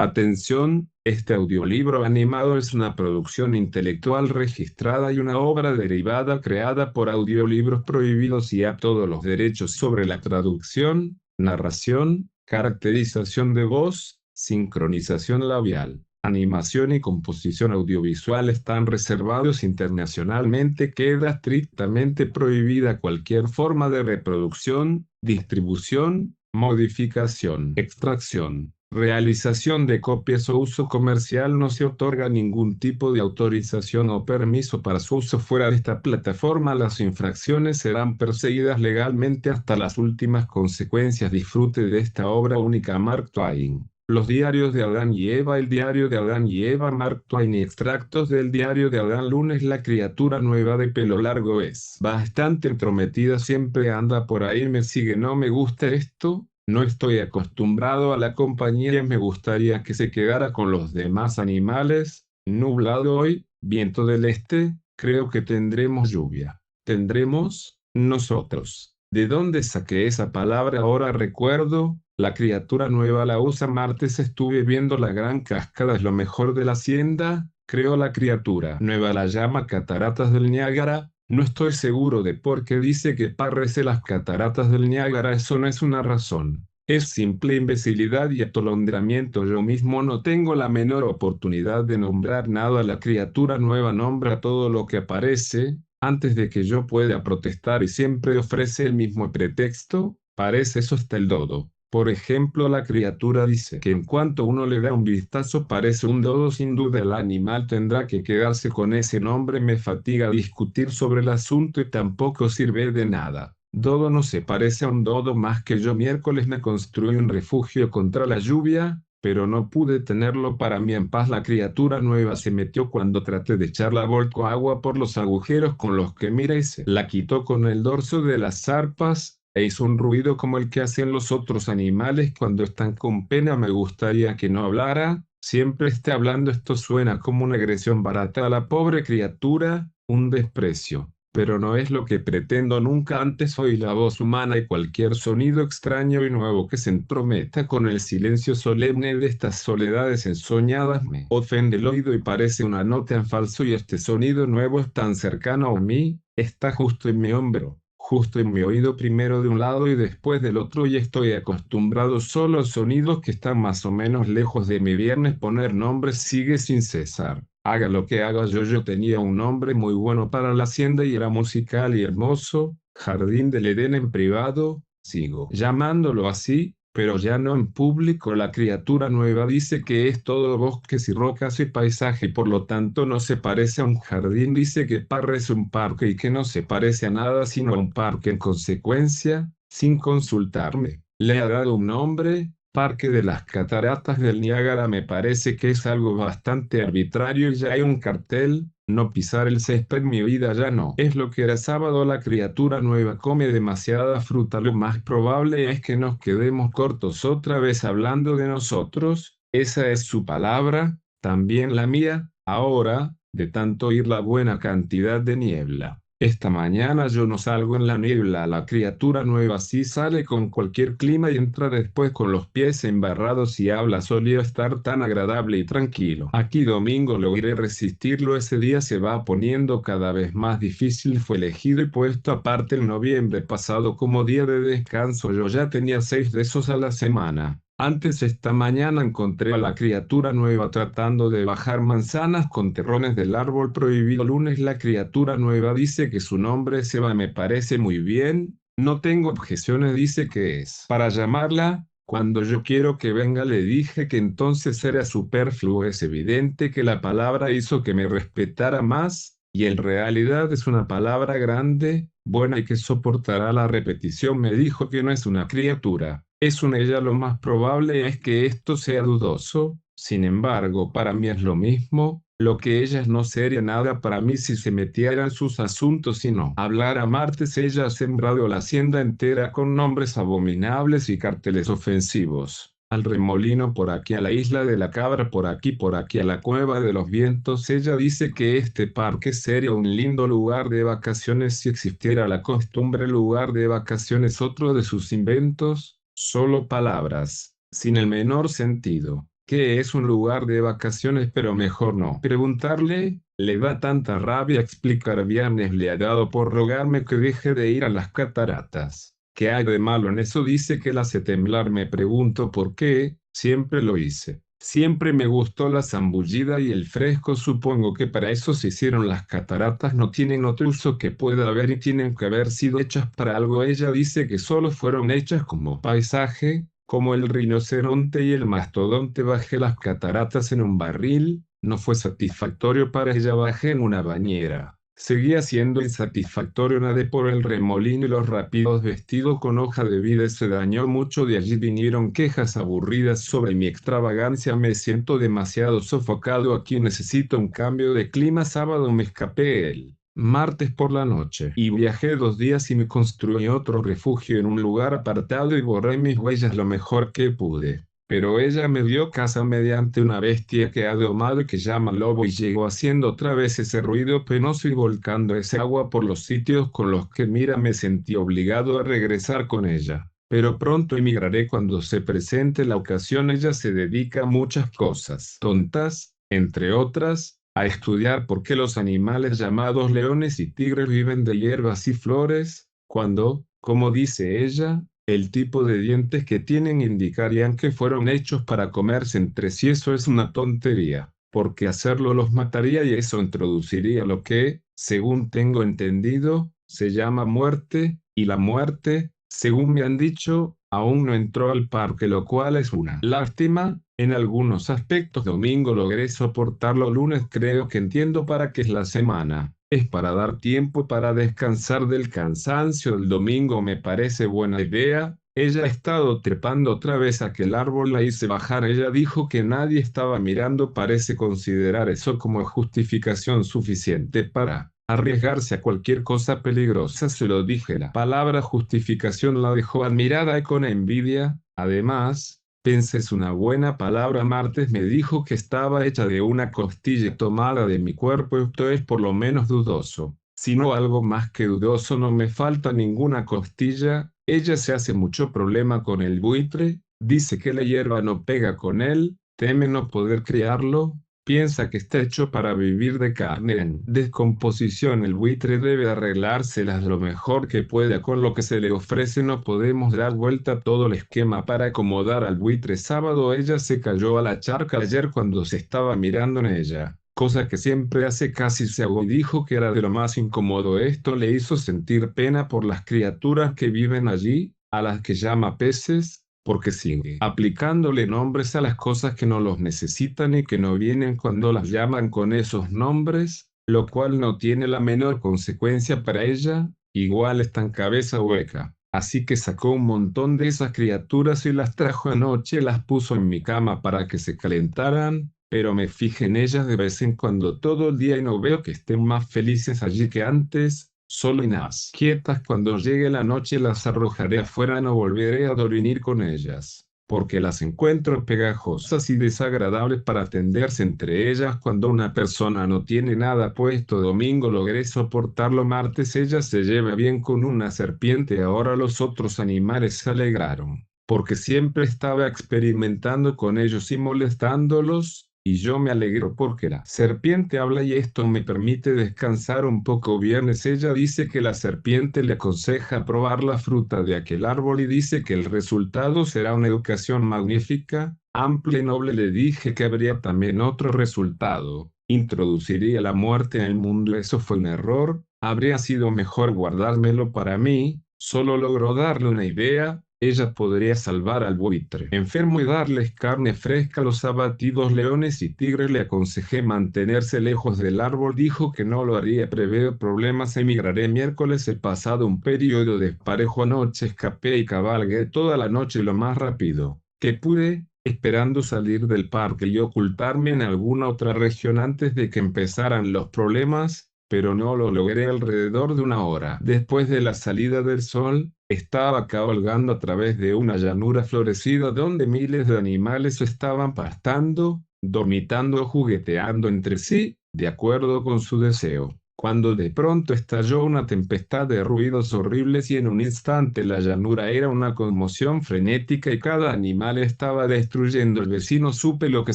Atención, este audiolibro animado es una producción intelectual registrada y una obra derivada creada por Audiolibros Prohibidos y a todos los derechos sobre la traducción, narración, caracterización de voz, sincronización labial, animación y composición audiovisual están reservados internacionalmente. Queda estrictamente prohibida cualquier forma de reproducción, distribución, modificación, extracción, realización de copias o uso comercial. No se otorga ningún tipo de autorización o permiso para su uso fuera de esta plataforma. Las infracciones serán perseguidas legalmente hasta las últimas consecuencias. Disfrute de esta obra única. Mark Twain. Los diarios de Adán y Eva. El diario de Adán y Eva. Mark Twain. Extractos del diario de Adán. Lunes. La criatura nueva de pelo largo es bastante entrometida, siempre anda por ahí, me sigue. No me gusta esto. No estoy acostumbrado a la compañía, me gustaría que se quedara con los demás animales. Nublado hoy, viento del este, creo que tendremos lluvia. ¿Tendremos? Nosotros. ¿De dónde saqué esa palabra? Ahora recuerdo, la criatura nueva la usa. Martes estuve viendo la gran cascada, es lo mejor de la hacienda. Creo la criatura nueva la llama cataratas del Niágara. No estoy seguro de por qué dice que parece las cataratas del Niágara. Eso no es una razón. Es simple imbecilidad y atolondramiento. Yo mismo no tengo la menor oportunidad de nombrar nada. La criatura nueva nombra todo lo que aparece, antes de que yo pueda protestar, y siempre ofrece el mismo pretexto. Parece eso está el dodo. Por ejemplo, la criatura dice que en cuanto uno le da un vistazo parece un dodo. Sin duda el animal tendrá que quedarse con ese nombre. Me fatiga discutir sobre el asunto y tampoco sirve de nada. Dodo no se parece a un dodo más que yo. Miércoles me construí un refugio contra la lluvia, pero no pude tenerlo para mí en paz. La criatura nueva se metió cuando traté de echarla. Volcó agua por los agujeros con los que mira y se la quitó con el dorso de las zarpas, e hizo un ruido como el que hacen los otros animales cuando están con pena. Me gustaría que no hablara, siempre esté hablando. Esto suena como una agresión barata a la pobre criatura, un desprecio. Pero no es lo que pretendo. Nunca antes oí la voz humana, y cualquier sonido extraño y nuevo que se entrometa con el silencio solemne de estas soledades ensoñadas me ofende el oído y parece una nota en falso. Y este sonido nuevo es tan cercano a mí, está justo en mi hombro, justo en mi oído, primero de un lado y después del otro, y estoy acostumbrado solo a sonidos que están más o menos lejos de mi. Viernes. Poner nombres sigue sin cesar. Haga lo que haga, yo tenía un nombre muy bueno para la hacienda y era musical y hermoso. Jardín del Edén en privado, sigo llamándolo así, pero ya no en público. La criatura nueva dice que es todo bosques y rocas y paisaje, y por lo tanto no se parece a un jardín. Dice que parece un parque y que no se parece a nada sino a un parque. En consecuencia, sin consultarme, le ha dado un nombre: Parque de las Cataratas del Niágara. Me parece que es algo bastante arbitrario y ya hay un cartel: no pisar el césped. Mi vida ya no es lo que era sábado. La criatura nueva come demasiada fruta. Lo más probable es que nos quedemos cortos otra vez hablando de nosotros. Esa es su palabra, también la mía. Ahora, de tanto oír la buena cantidad de niebla. Esta mañana yo no salgo en la niebla. La criatura nueva sí sale con cualquier clima y entra después con los pies embarrados y habla. Solía estar tan agradable y tranquilo. Aquí domingo logré resistirlo. Ese día se va poniendo cada vez más difícil. Fue elegido y puesto aparte en noviembre pasado como día de descanso. Yo ya tenía 6 de esos a la semana. Antes, esta mañana encontré a la criatura nueva tratando de bajar manzanas con terrones del árbol prohibido. Lunes. La criatura nueva dice que su nombre se va. Me parece muy bien, no tengo objeciones. Dice que es para llamarla. Cuando yo quiero que venga le dije que entonces era superfluo. Es evidente que la palabra hizo que me respetara más, y en realidad es una palabra grande, buena y que soportará la repetición. Me dijo que no es una criatura, es una ella. Lo más probable es que esto sea dudoso, sin embargo, para mí es lo mismo. Lo que ella es no sería nada para mí si se metiera en sus asuntos y no hablara. Martes. Ella ha sembrado la hacienda entera con nombres abominables y carteles ofensivos. Al remolino por aquí, a la isla de la cabra por aquí a la cueva de los vientos. Ella dice que este parque sería un lindo lugar de vacaciones si existiera la costumbre. Lugar de vacaciones, otro de sus inventos. Solo palabras, sin el menor sentido. que es un lugar de vacaciones, pero mejor no preguntarle. Le da tanta rabia explicar. Viernes le ha dado por rogarme que deje de ir a las cataratas. ¿Qué hay de malo en eso? Dice que la hace temblar. Me pregunto por qué. Siempre lo hice. Siempre me gustó la zambullida y el fresco. Supongo que para eso se hicieron las cataratas. No tienen otro uso que pueda haber y tienen que haber sido hechas para algo. Ella dice que solo fueron hechas como paisaje, como el rinoceronte y el mastodonte. Bajé las cataratas en un barril. No fue satisfactorio para ella. Bajé en una bañera. Seguía siendo insatisfactorio. Nadé por el remolino y los rápidos vestidos con hoja de vida se dañó mucho. De allí vinieron quejas aburridas sobre mi extravagancia. Me siento demasiado sofocado aquí. Necesito un cambio de clima. Sábado me escapé el martes por la noche y viajé 2 días y me construí otro refugio en un lugar apartado y borré mis huellas lo mejor que pude. Pero ella me dio caza mediante una bestia que ha domado y que llama lobo y llegó haciendo otra vez ese ruido penoso y volcando ese agua por los sitios con los que mira. Me sentí obligado a regresar con ella. Pero pronto emigraré cuando se presente la ocasión. Ella se dedica a muchas cosas tontas, entre otras, a estudiar por qué los animales llamados leones y tigres viven de hierbas y flores, cuando, como dice ella, el tipo de dientes que tienen indicarían que fueron hechos para comerse entre sí. Eso es una tontería, porque hacerlo los mataría y eso introduciría lo que, según tengo entendido, se llama muerte, y la muerte, según me han dicho, aún no entró al parque, lo cual es una lástima. En algunos aspectos domingo logré soportarlo. Lunes creo que entiendo para qué es la semana. Es para dar tiempo para descansar del cansancio. El domingo me parece buena idea. Ella ha estado trepando otra vez a aquel árbol. La hice bajar. Ella dijo que nadie estaba mirando. Parece considerar eso como justificación suficiente para arriesgarse a cualquier cosa peligrosa. Se lo dije. La palabra justificación la dejó admirada y con envidia. Además, pensé, es una buena palabra. Martes me dijo que estaba hecha de una costilla tomada de mi cuerpo. Esto es por lo menos dudoso. Si no algo más que dudoso, no me falta ninguna costilla. Ella se hace mucho problema con el buitre. Dice que la hierba no pega con él. Teme no poder criarlo. Piensa que está hecho para vivir de carne en descomposición. El buitre debe arreglárselas lo mejor que pueda con lo que se le ofrece. No podemos dar vuelta a todo el esquema para acomodar al buitre. Sábado ella se cayó a la charca ayer cuando se estaba mirando en ella, cosa que siempre hace. Casi se ahogó y dijo que era de lo más incómodo. Esto le hizo sentir pena por las criaturas que viven allí, a las que llama peces, porque sigue aplicándole nombres a las cosas que no los necesitan y que no vienen cuando las llaman con esos nombres, lo cual no tiene la menor consecuencia para ella. Igual está en cabeza hueca. Así que sacó un montón de esas criaturas y las trajo anoche. Las puso en mi cama para que se calentaran, pero me fijé en ellas de vez en cuando todo el día y no veo que estén más felices allí que antes. Solo y más quietas. Cuando llegue la noche las arrojaré afuera. No volveré a dormir con ellas, porque las encuentro pegajosas y desagradables para tenderse entre ellas cuando una persona no tiene nada puesto. Domingo logré soportarlo. Martes ella se lleva bien con una serpiente. Ahora los otros animales se alegraron, porque siempre estaba experimentando con ellos y molestándolos. Y yo me alegro porque la serpiente habla y esto me permite descansar un poco. Viernes ella dice que la serpiente le aconseja probar la fruta de aquel árbol y dice que el resultado será una educación magnífica, amplia y noble. Le dije que habría también otro resultado: introduciría la muerte en el mundo. Eso fue un error. Habría sido mejor guardármelo para mí. Solo logró darle una idea. Ella podría salvar al buitre enfermo y darles carne fresca a los abatidos leones y tigres. Le aconsejé mantenerse lejos del árbol. Dijo que no lo haría. Preveo problemas. Emigraré miércoles. He pasado un periodo desparejo anoche. Escapé y cabalgué toda la noche lo más rápido que pude, esperando salir del parque y ocultarme en alguna otra región antes de que empezaran los problemas, pero no lo logré. Alrededor de una hora después de la salida del sol, estaba cabalgando a través de una llanura florecida donde miles de animales estaban pastando, dormitando o jugueteando entre sí, de acuerdo con su deseo. cuando de pronto estalló una tempestad de ruidos horribles y en un instante la llanura era una conmoción frenética y cada animal estaba destruyendo el vecino. Supe lo que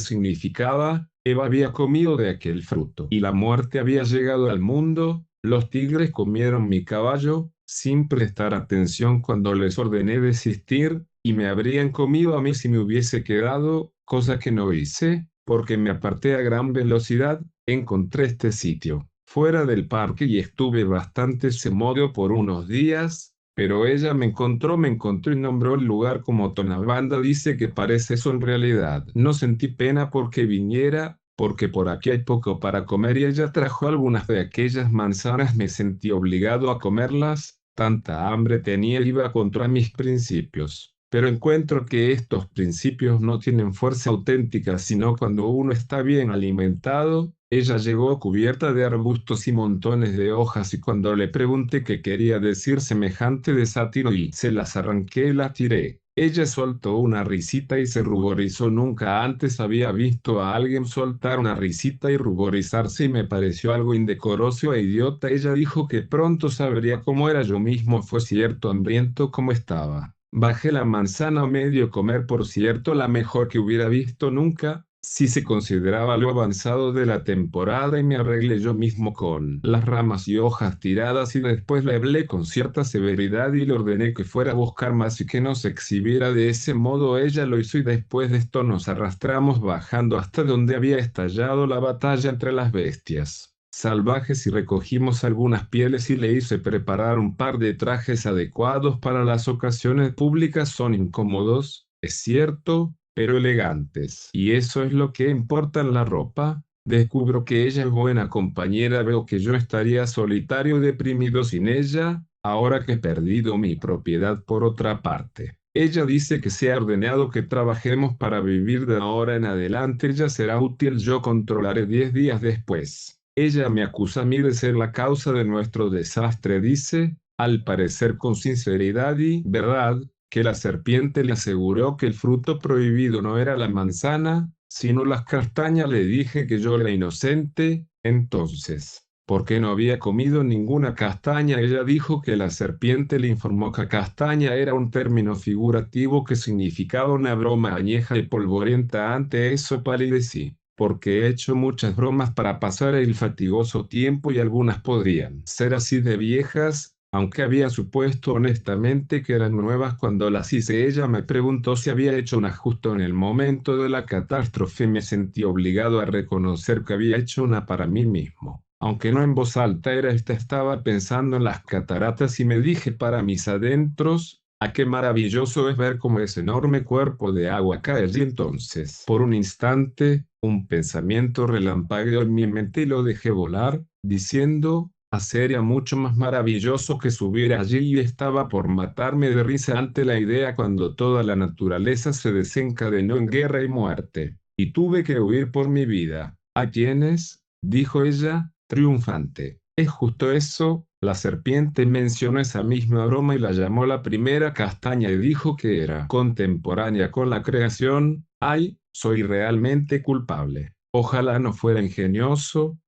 significaba. Eva había comido de aquel fruto y la muerte había llegado al mundo. Los tigres comieron mi caballo, sin prestar atención cuando les ordené desistir, y me habrían comido a mí si me hubiese quedado, cosa que no hice, porque me aparté a gran velocidad. Encontré este sitio fuera del parque y estuve bastante modo por unos días, pero ella me encontró y nombró el lugar como Tonabanda. Dice que parece eso en realidad. No sentí pena porque viniera, porque por aquí hay poco para comer y ella trajo algunas de aquellas manzanas. Me sentí obligado a comerlas, tanta hambre tenía, iba contra mis principios. Pero encuentro que estos principios no tienen fuerza auténtica sino cuando uno está bien alimentado. Ella llegó cubierta de arbustos y montones de hojas y cuando le pregunté qué quería decir semejante desatino y se las arranqué y las tiré, ella soltó una risita y se ruborizó. Nunca antes había visto a alguien soltar una risita y ruborizarse y me pareció algo indecoroso e idiota. Ella dijo que pronto sabría cómo era. Yo mismo, fue cierto, hambriento como estaba. Bajé la manzana a medio comer, por cierto, la mejor que hubiera visto nunca, si se consideraba lo avanzado de la temporada, y me arreglé yo mismo con las ramas y hojas tiradas y después le hablé con cierta severidad y le ordené que fuera a buscar más y que no se exhibiera de ese modo. Ella lo hizo y después de esto nos arrastramos bajando hasta donde había estallado la batalla entre las bestias salvajes y recogimos algunas pieles y le hice preparar un par de trajes adecuados para las ocasiones públicas. Son incómodos, es cierto, pero elegantes. Y eso es lo que importa en la ropa. Descubro que ella es buena compañera. Veo que yo estaría solitario y deprimido sin ella, ahora que he perdido mi propiedad. Por otra parte, ella dice que se ha ordenado que trabajemos para vivir de ahora en adelante. Ella será útil, yo controlaré. 10 días después, ella me acusa a mí de ser la causa de nuestro desastre. Dice, al parecer con sinceridad y verdad, que la serpiente le aseguró que el fruto prohibido no era la manzana, sino las castañas. Le dije que yo era inocente. Entonces, ¿por qué no había comido ninguna castaña? Ella dijo que la serpiente le informó que castaña era un término figurativo que significaba una broma añeja y polvorienta. Ante eso palidecí, porque he hecho muchas bromas para pasar el fatigoso tiempo y algunas podrían ser así de viejas, aunque había supuesto honestamente que eran nuevas cuando las hice. Ella me preguntó si había hecho una justo en el momento de la catástrofe. Me sentí obligado a reconocer que había hecho una para mí mismo, aunque no en voz alta. Estaba pensando en las cataratas y me dije para mis adentros, qué maravilloso es ver cómo ese enorme cuerpo de agua cae. Y entonces, por un instante, un pensamiento relampagueó en mi mente y lo dejé volar, diciendo, sería mucho más maravilloso que subir allí. Y estaba por matarme de risa ante la idea cuando toda la naturaleza se desencadenó en guerra y muerte, y tuve que huir por mi vida. ¿A quiénes?, dijo ella, triunfante. Es justo eso. La serpiente mencionó esa misma broma y la llamó la primera castaña y dijo que era contemporánea con la creación. ¡Ay, soy realmente culpable! Ojalá no fuera ingenioso,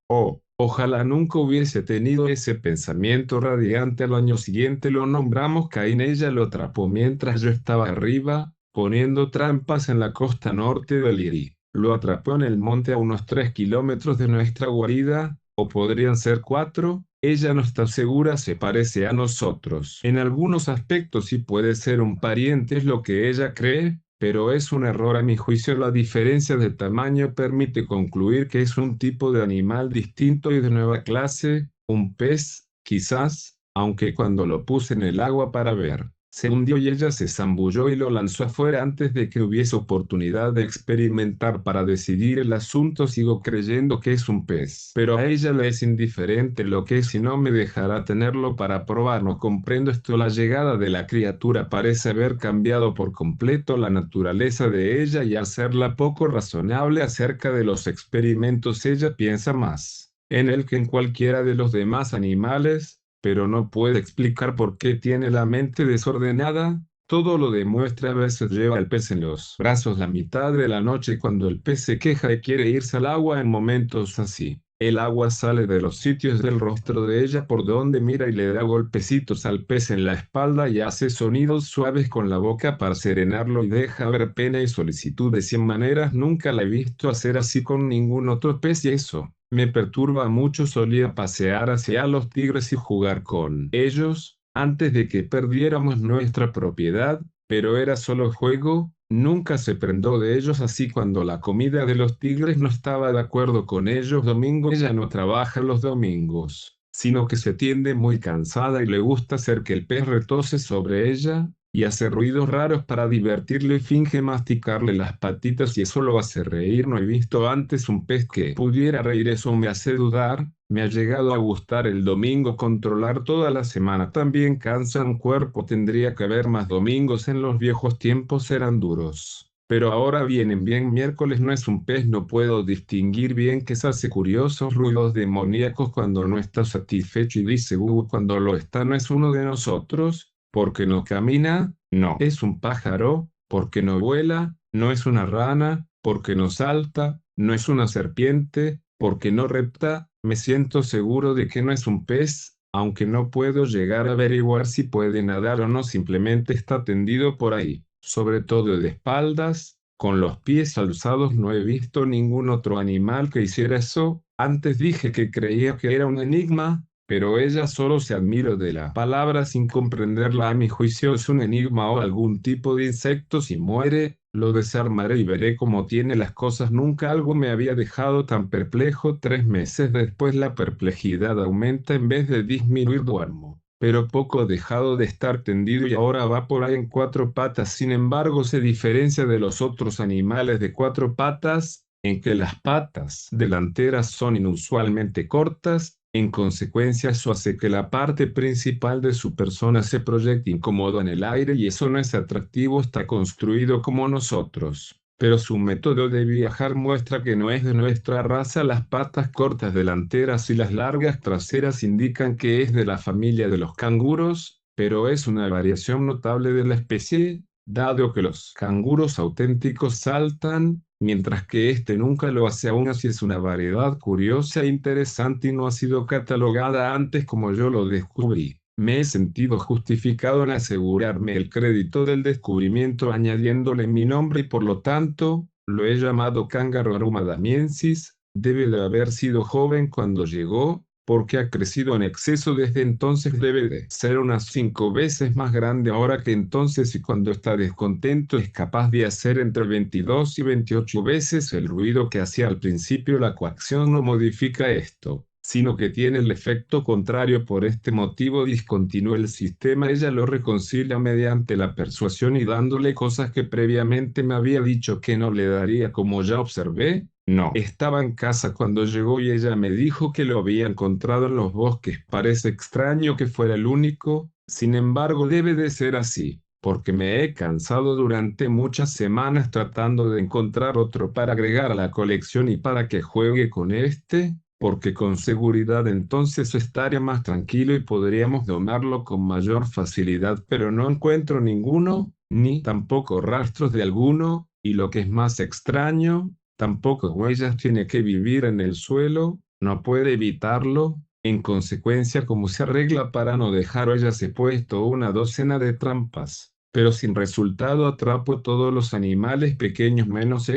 ojalá nunca hubiese tenido ese pensamiento radiante. Al año siguiente lo nombramos Caín. Ella lo atrapó mientras yo estaba arriba, poniendo trampas en la costa norte del Liri. Lo atrapó en el monte a unos 3 kilómetros de nuestra guarida, o podrían ser 4. Ella no está segura. Se parece a nosotros en algunos aspectos y puede ser un pariente, es lo que ella cree, pero es un error a mi juicio. La diferencia de tamaño permite concluir que es un tipo de animal distinto y de nueva clase, un pez, quizás, aunque cuando lo puse en el agua para ver, se hundió y ella se zambulló y lo lanzó afuera antes de que hubiese oportunidad de experimentar para decidir el asunto. Sigo creyendo que es un pez, pero a ella le es indiferente lo que es y no me dejará tenerlo para probar. No comprendo esto. La llegada de la criatura parece haber cambiado por completo la naturaleza de ella y hacerla poco razonable acerca de los experimentos. Ella piensa más en él que en cualquiera de los demás animales, pero no puede explicar por qué tiene la mente desordenada. Todo lo demuestra. A veces lleva al pez en los brazos la mitad de la noche cuando el pez se queja y quiere irse al agua. En momentos así, El agua sale de los sitios del rostro de ella por donde mira y le da golpecitos al pez en la espalda y hace sonidos suaves con la boca para serenarlo y deja ver pena y solicitud de 100 maneras. Nunca la he visto hacer así con ningún otro pez y eso me perturba mucho. Solía pasear hacia los tigres y jugar con ellos antes de que perdiéramos nuestra propiedad, pero era solo juego. Nunca se prendó de ellos así cuando la comida de los tigres no estaba de acuerdo con ellos. Domingo ella no trabaja los domingos, sino que se tiende muy cansada y le gusta hacer que el pez retose sobre ella, y hace ruidos raros para divertirle y finge masticarle las patitas y eso lo hace reír. No he visto antes un pez que pudiera reír, eso me hace dudar. Me ha llegado a gustar el domingo, controlar toda la semana también cansa un cuerpo, tendría que haber más domingos, en los viejos tiempos eran duros. Pero ahora vienen bien, miércoles no es un pez, no puedo distinguir bien qué se hace, curiosos ruidos demoníacos cuando no está satisfecho y dice cuando lo está. No es uno de nosotros, porque no camina, no es un pájaro, porque no vuela, no es una rana, porque no salta, no es una serpiente, porque no repta. Me siento seguro de que no es un pez, aunque no puedo llegar a averiguar si puede nadar o no, simplemente está tendido por ahí, sobre todo de espaldas, con los pies alzados. No he visto ningún otro animal que hiciera eso. Antes dije que creía que era un enigma, pero ella solo se admira de la palabra sin comprenderla. A mi juicio es un enigma o algún tipo de insecto. Si muere, lo desarmaré y veré cómo tiene las cosas. Nunca algo me había dejado tan perplejo. 3 meses después la perplejidad aumenta en vez de disminuir. Duermo, pero poco, dejado de estar tendido y ahora va por ahí en 4 patas. Sin embargo, se diferencia de los otros animales de 4 patas en que las patas delanteras son inusualmente cortas. En consecuencia, eso hace que la parte principal de su persona se proyecte incómodo en el aire y eso no es atractivo. Está construido como nosotros, pero su método de viajar muestra que no es de nuestra raza. Las patas cortas delanteras y las largas traseras indican que es de la familia de los canguros, pero es una variación notable de la especie, dado que los canguros auténticos saltan, mientras que este nunca lo hace. Aún así es una variedad curiosa e interesante y no ha sido catalogada antes como yo lo descubrí. Me he sentido justificado en asegurarme el crédito del descubrimiento añadiéndole mi nombre y por lo tanto, lo he llamado Cángaro arrumadamiensis. Debe de haber sido joven cuando llegó, porque ha crecido en exceso desde entonces. Debe de ser unas 5 veces más grande ahora que entonces, y cuando está descontento es capaz de hacer entre 22 y 28 veces el ruido que hacía al principio. La coacción no modifica esto, sino que tiene el efecto contrario. Por este motivo discontinúa el sistema. Ella lo reconcilia mediante la persuasión y dándole cosas que previamente me había dicho que no le daría. Como ya observé, no estaba en casa cuando llegó y ella me dijo que lo había encontrado en los bosques. Parece extraño que fuera el único, sin embargo debe de ser así, porque me he cansado durante muchas semanas tratando de encontrar otro para agregar a la colección y para que juegue con este, porque con seguridad entonces estaría más tranquilo y podríamos domarlo con mayor facilidad, pero no encuentro ninguno, ni tampoco rastros de alguno, y lo que es más extraño, tampoco huellas. Tiene que vivir en el suelo, no puede evitarlo. En consecuencia, ¿cómo se arregla para no dejar huellas? He puesto una docena de trampas, pero sin resultado. Atrapo todos los animales pequeños menos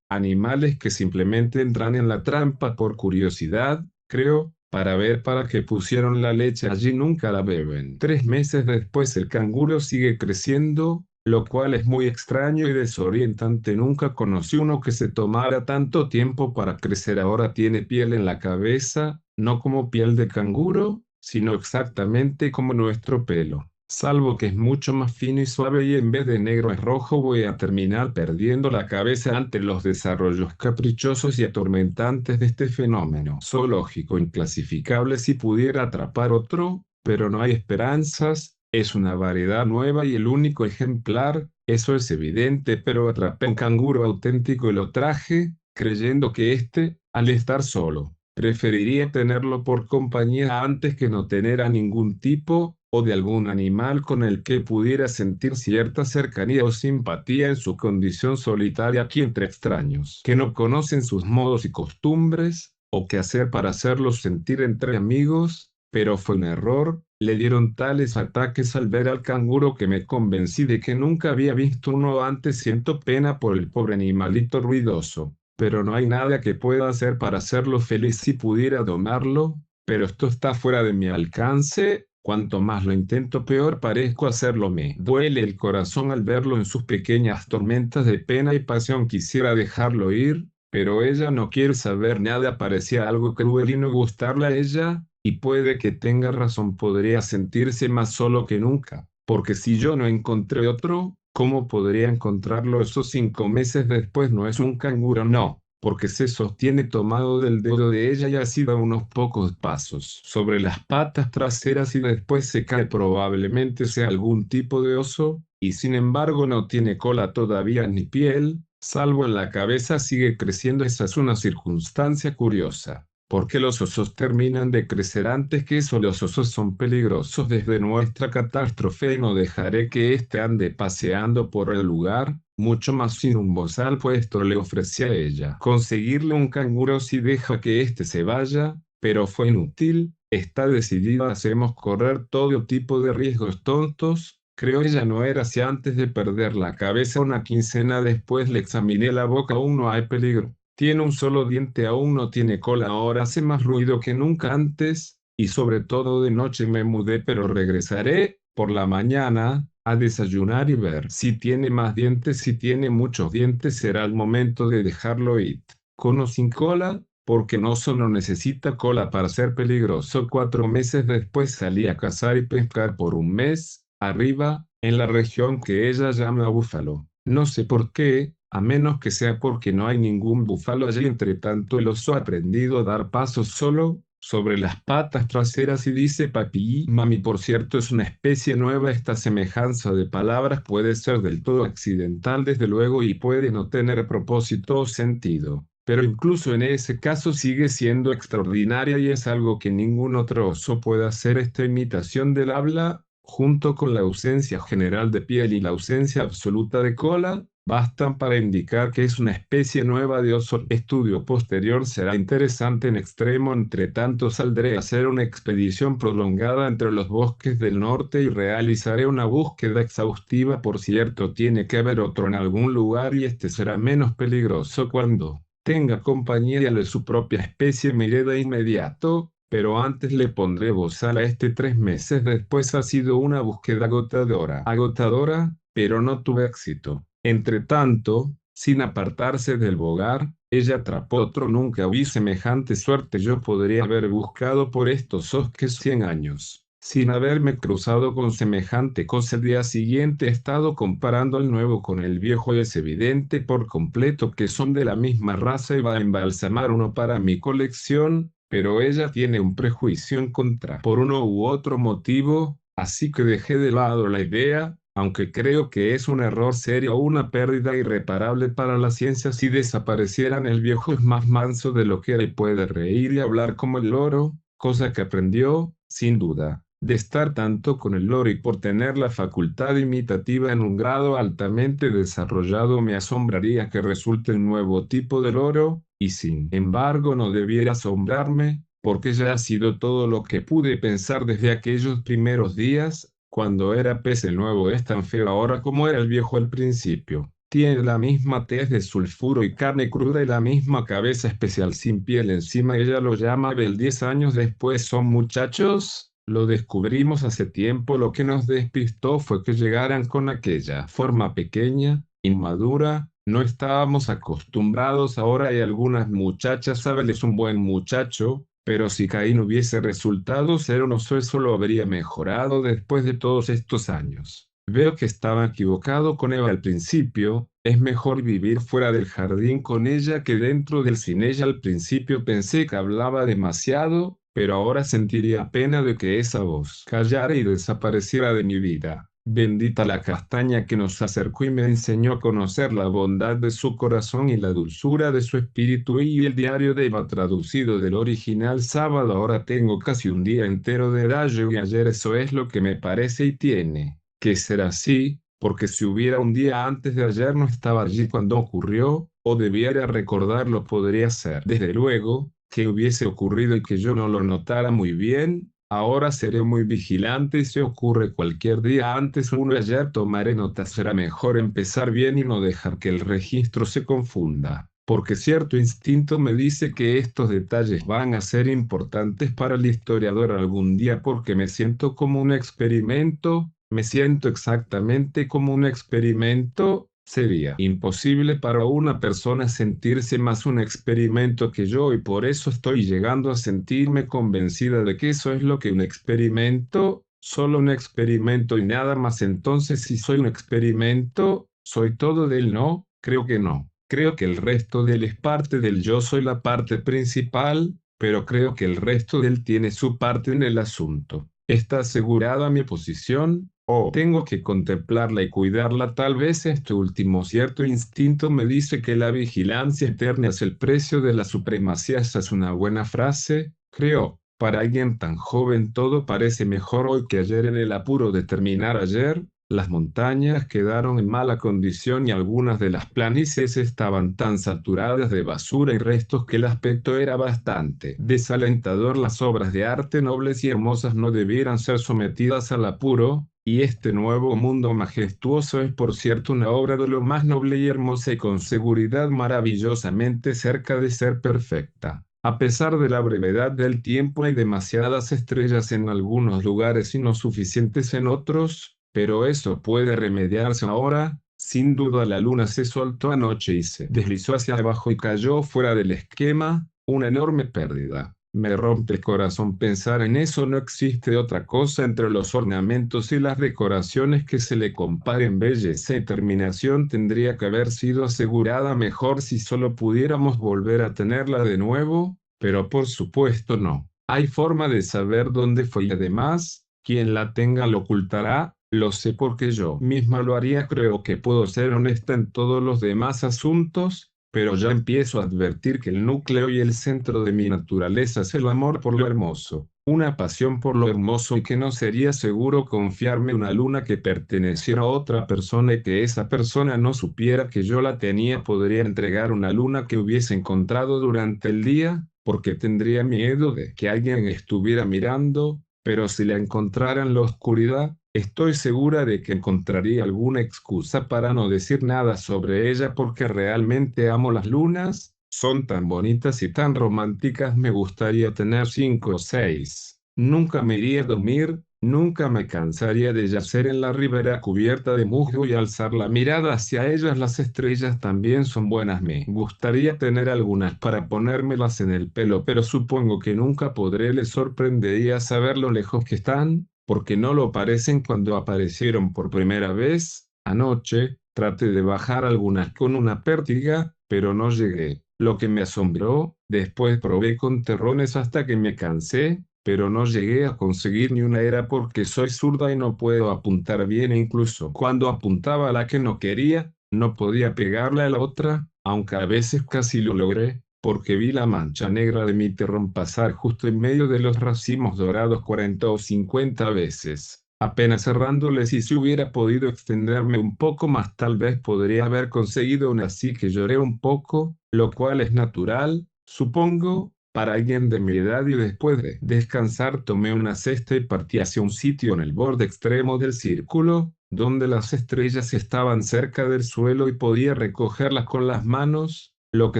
animales que simplemente entran en la trampa por curiosidad, creo, para ver para qué pusieron la leche allí. Nunca la beben. 3 meses después el canguro sigue creciendo, lo cual es muy extraño y desorientante. Nunca conocí uno que se tomara tanto tiempo para crecer. Ahora tiene piel en la cabeza, no como piel de canguro, sino exactamente como nuestro pelo, salvo que es mucho más fino y suave y en vez de negro es rojo. Voy a terminar perdiendo la cabeza ante los desarrollos caprichosos y atormentantes de este fenómeno zoológico inclasificable. Si pudiera atrapar otro, pero no hay esperanzas. Es una variedad nueva y el único ejemplar, eso es evidente, pero atrapé un canguro auténtico y lo traje, creyendo que al estar solo, preferiría tenerlo por compañía antes que no tener a ningún tipo, o de algún animal con el que pudiera sentir cierta cercanía o simpatía en su condición solitaria aquí entre extraños, que no conocen sus modos y costumbres. o qué hacer para hacerlos sentir entre amigos, pero fue un error. Le dieron tales ataques al ver al canguro que me convencí de que nunca había visto uno antes. Siento pena por el pobre animalito ruidoso, pero no hay nada que pueda hacer para hacerlo feliz. Si pudiera domarlo, pero esto está fuera de mi alcance. Cuanto más lo intento, peor parezco hacerlo. Me duele el corazón al verlo en sus pequeñas tormentas de pena y pasión. Quisiera dejarlo ir, pero ella no quiere saber nada. Parecía algo cruel y no gustarle a ella, y puede que tenga razón. Podría sentirse más solo que nunca, porque si yo no encontré otro, ¿cómo podría encontrarlo esos 5 meses después? No es un canguro, no, porque se sostiene tomado del dedo de ella y así da unos pocos pasos sobre las patas traseras y después se cae. Probablemente sea algún tipo de oso, y sin embargo no tiene cola todavía ni piel, salvo en la cabeza. Sigue creciendo. Esa es una circunstancia curiosa, porque los osos terminan de crecer antes que eso. Los osos son peligrosos desde nuestra catástrofe y no dejaré que éste ande paseando por el lugar, mucho más sin un bozal puesto. Le ofrecí a ella conseguirle un canguro si deja que éste se vaya, pero fue inútil. Está decidida. Hacemos correr todo tipo de riesgos tontos. Creo ella no era así antes de perder la cabeza. Una quincena después le examiné la boca. Aún no hay peligro. Tiene un solo diente, aún no tiene cola. Ahora hace más ruido que nunca antes, y sobre todo de noche. Me mudé, pero regresaré por la mañana a desayunar y ver si tiene más dientes. Si tiene muchos dientes, será el momento de dejarlo ir. Con o sin cola, porque no solo necesita cola para ser peligroso. 4 meses después salí a cazar y pescar por un mes, arriba, en la región que ella llama Búfalo. No sé por qué, a menos que sea porque no hay ningún búfalo allí. Entre tanto, el oso ha aprendido a dar pasos solo, sobre las patas traseras, y dice papi y mami. Por cierto, es una especie nueva. Esta semejanza de palabras puede ser del todo accidental, desde luego, y puede no tener propósito o sentido, pero incluso en ese caso sigue siendo extraordinaria y es algo que ningún otro oso puede hacer. Esta imitación del habla, junto con la ausencia general de piel y la ausencia absoluta de cola, bastan para indicar que es una especie nueva de oso. El estudio posterior será interesante en extremo. Entre tanto, saldré a hacer una expedición prolongada entre los bosques del norte y realizaré una búsqueda exhaustiva. Por cierto, tiene que haber otro en algún lugar, y este será menos peligroso cuando tenga compañía de su propia especie. Me iré de inmediato, pero antes le pondré bozal a este. 3 meses después ha sido una búsqueda agotadora, pero no tuve éxito. Entre tanto, sin apartarse del bogar, ella atrapó otro. Nunca vi semejante suerte. Yo podría haber buscado por estos bosques 100 años sin haberme cruzado con semejante cosa. El día siguiente he estado comparando el nuevo con el viejo y es evidente por completo que son de la misma raza. Iba a embalsamar uno para mi colección, pero ella tiene un prejuicio en contra por uno u otro motivo, así que dejé de lado la idea, aunque creo que es un error serio o una pérdida irreparable para la ciencia. Si desaparecieran, el viejo es más manso de lo que era y puede reír y hablar como el loro, cosa que aprendió, sin duda, de estar tanto con el loro, y por tener la facultad imitativa en un grado altamente desarrollado. Me asombraría que resulte un nuevo tipo de loro, y sin embargo no debiera asombrarme, porque ya ha sido todo lo que pude pensar desde aquellos primeros días. Cuando era pez, el nuevo es tan feo ahora como era el viejo al principio. Tiene la misma tez de sulfuro y carne cruda y la misma cabeza especial sin piel encima. Ella lo llama Abel. 10 años después son muchachos. Lo descubrimos hace tiempo. Lo que nos despistó fue que llegaran con aquella forma pequeña, inmadura. No estábamos acostumbrados. Ahora hay algunas muchachas. Abel es un buen muchacho, pero si Caín hubiese resultado ser un oso, eso lo habría mejorado después de todos estos años. Veo que estaba equivocado con Eva al principio. Es mejor vivir fuera del jardín con ella que dentro del. Sin ella al principio pensé que hablaba demasiado, pero ahora sentiría pena de que esa voz callara y desapareciera de mi vida. Bendita la castaña que nos acercó y me enseñó a conocer la bondad de su corazón y la dulzura de su espíritu. Y el diario de Eva traducido del original. Sábado. Ahora tengo casi un día entero de Dayo y ayer. Eso es lo que me parece, y tiene que ser así, porque si hubiera un día antes de ayer no estaba allí cuando ocurrió, o debiera recordarlo. Podría ser, desde luego, que hubiese ocurrido y que yo no lo notara muy bien. Ahora seré muy vigilante y si ocurre cualquier día antes o uno ayer tomaré notas. Será mejor empezar bien y no dejar que el registro se confunda, porque cierto instinto me dice que estos detalles van a ser importantes para el historiador algún día porque me siento como un experimento, me siento exactamente como un experimento. Sería imposible para una persona sentirse más un experimento que yo y por eso estoy llegando a sentirme convencida de que eso es lo que un experimento, solo un experimento y nada más. Entonces, si soy un experimento, ¿soy todo de él? No, creo que no. Creo que el resto de él es parte del yo, soy la parte principal, pero creo que el resto de él tiene su parte en el asunto. ¿Está asegurada mi posición? ¿O tengo que contemplarla y cuidarla? Tal vez este último cierto instinto me dice que la vigilancia eterna es el precio de la supremacía. Esa es una buena frase, creo. Para alguien tan joven todo parece mejor hoy que ayer. En el apuro de terminar ayer, las montañas quedaron en mala condición y algunas de las planicies estaban tan saturadas de basura y restos que el aspecto era bastante desalentador. Las obras de arte nobles y hermosas no debieran ser sometidas al apuro, y este nuevo mundo majestuoso es por cierto una obra de lo más noble y hermosa y con seguridad maravillosamente cerca de ser perfecta. A pesar de la brevedad del tiempo hay demasiadas estrellas en algunos lugares y no suficientes en otros, pero eso puede remediarse ahora. Sin duda la luna se soltó anoche y se deslizó hacia abajo y cayó fuera del esquema, una enorme pérdida. Me rompe el corazón pensar en eso. No existe otra cosa entre los ornamentos y las decoraciones que se le compare en belleza y terminación. Tendría que haber sido asegurada mejor si solo pudiéramos volver a tenerla de nuevo, pero por supuesto no. Hay forma de saber dónde fue y además, quien la tenga lo ocultará. Lo sé porque yo misma lo haría. Creo que puedo ser honesta en todos los demás asuntos, pero ya empiezo a advertir que el núcleo y el centro de mi naturaleza es el amor por lo hermoso, una pasión por lo hermoso y que no sería seguro confiarme una luna que perteneciera a otra persona y que esa persona no supiera que yo la tenía. Podría entregar una luna que hubiese encontrado durante el día, porque tendría miedo de que alguien estuviera mirando, pero si la encontrara en la oscuridad, estoy segura de que encontraría alguna excusa para no decir nada sobre ella porque realmente amo las lunas, son tan bonitas y tan románticas. Me gustaría tener 5 o 6. Nunca me iría a dormir, nunca me cansaría de yacer en la ribera cubierta de musgo y alzar la mirada hacia ellas. Las estrellas también son buenas. Me gustaría tener algunas para ponérmelas en el pelo, pero supongo que nunca podré. Les sorprendería saber lo lejos que están, porque no lo parecen cuando aparecieron por primera vez. Anoche, traté de bajar algunas con una pértiga, pero no llegué. Lo que me asombró, después probé con terrones hasta que me cansé, pero no llegué a conseguir ni una. Era porque soy zurda y no puedo apuntar bien e incluso cuando apuntaba a la que no quería, no podía pegarle a la otra, aunque a veces casi lo logré, porque vi la mancha negra de mi terrón pasar justo en medio de los racimos dorados 40 o 50 veces. Apenas cerrándoles, y si hubiera podido extenderme un poco más tal vez podría haber conseguido una. Así que lloré un poco, lo cual es natural, supongo, para alguien de mi edad, y después de descansar tomé una cesta y partí hacia un sitio en el borde extremo del círculo, donde las estrellas estaban cerca del suelo y podía recogerlas con las manos, lo que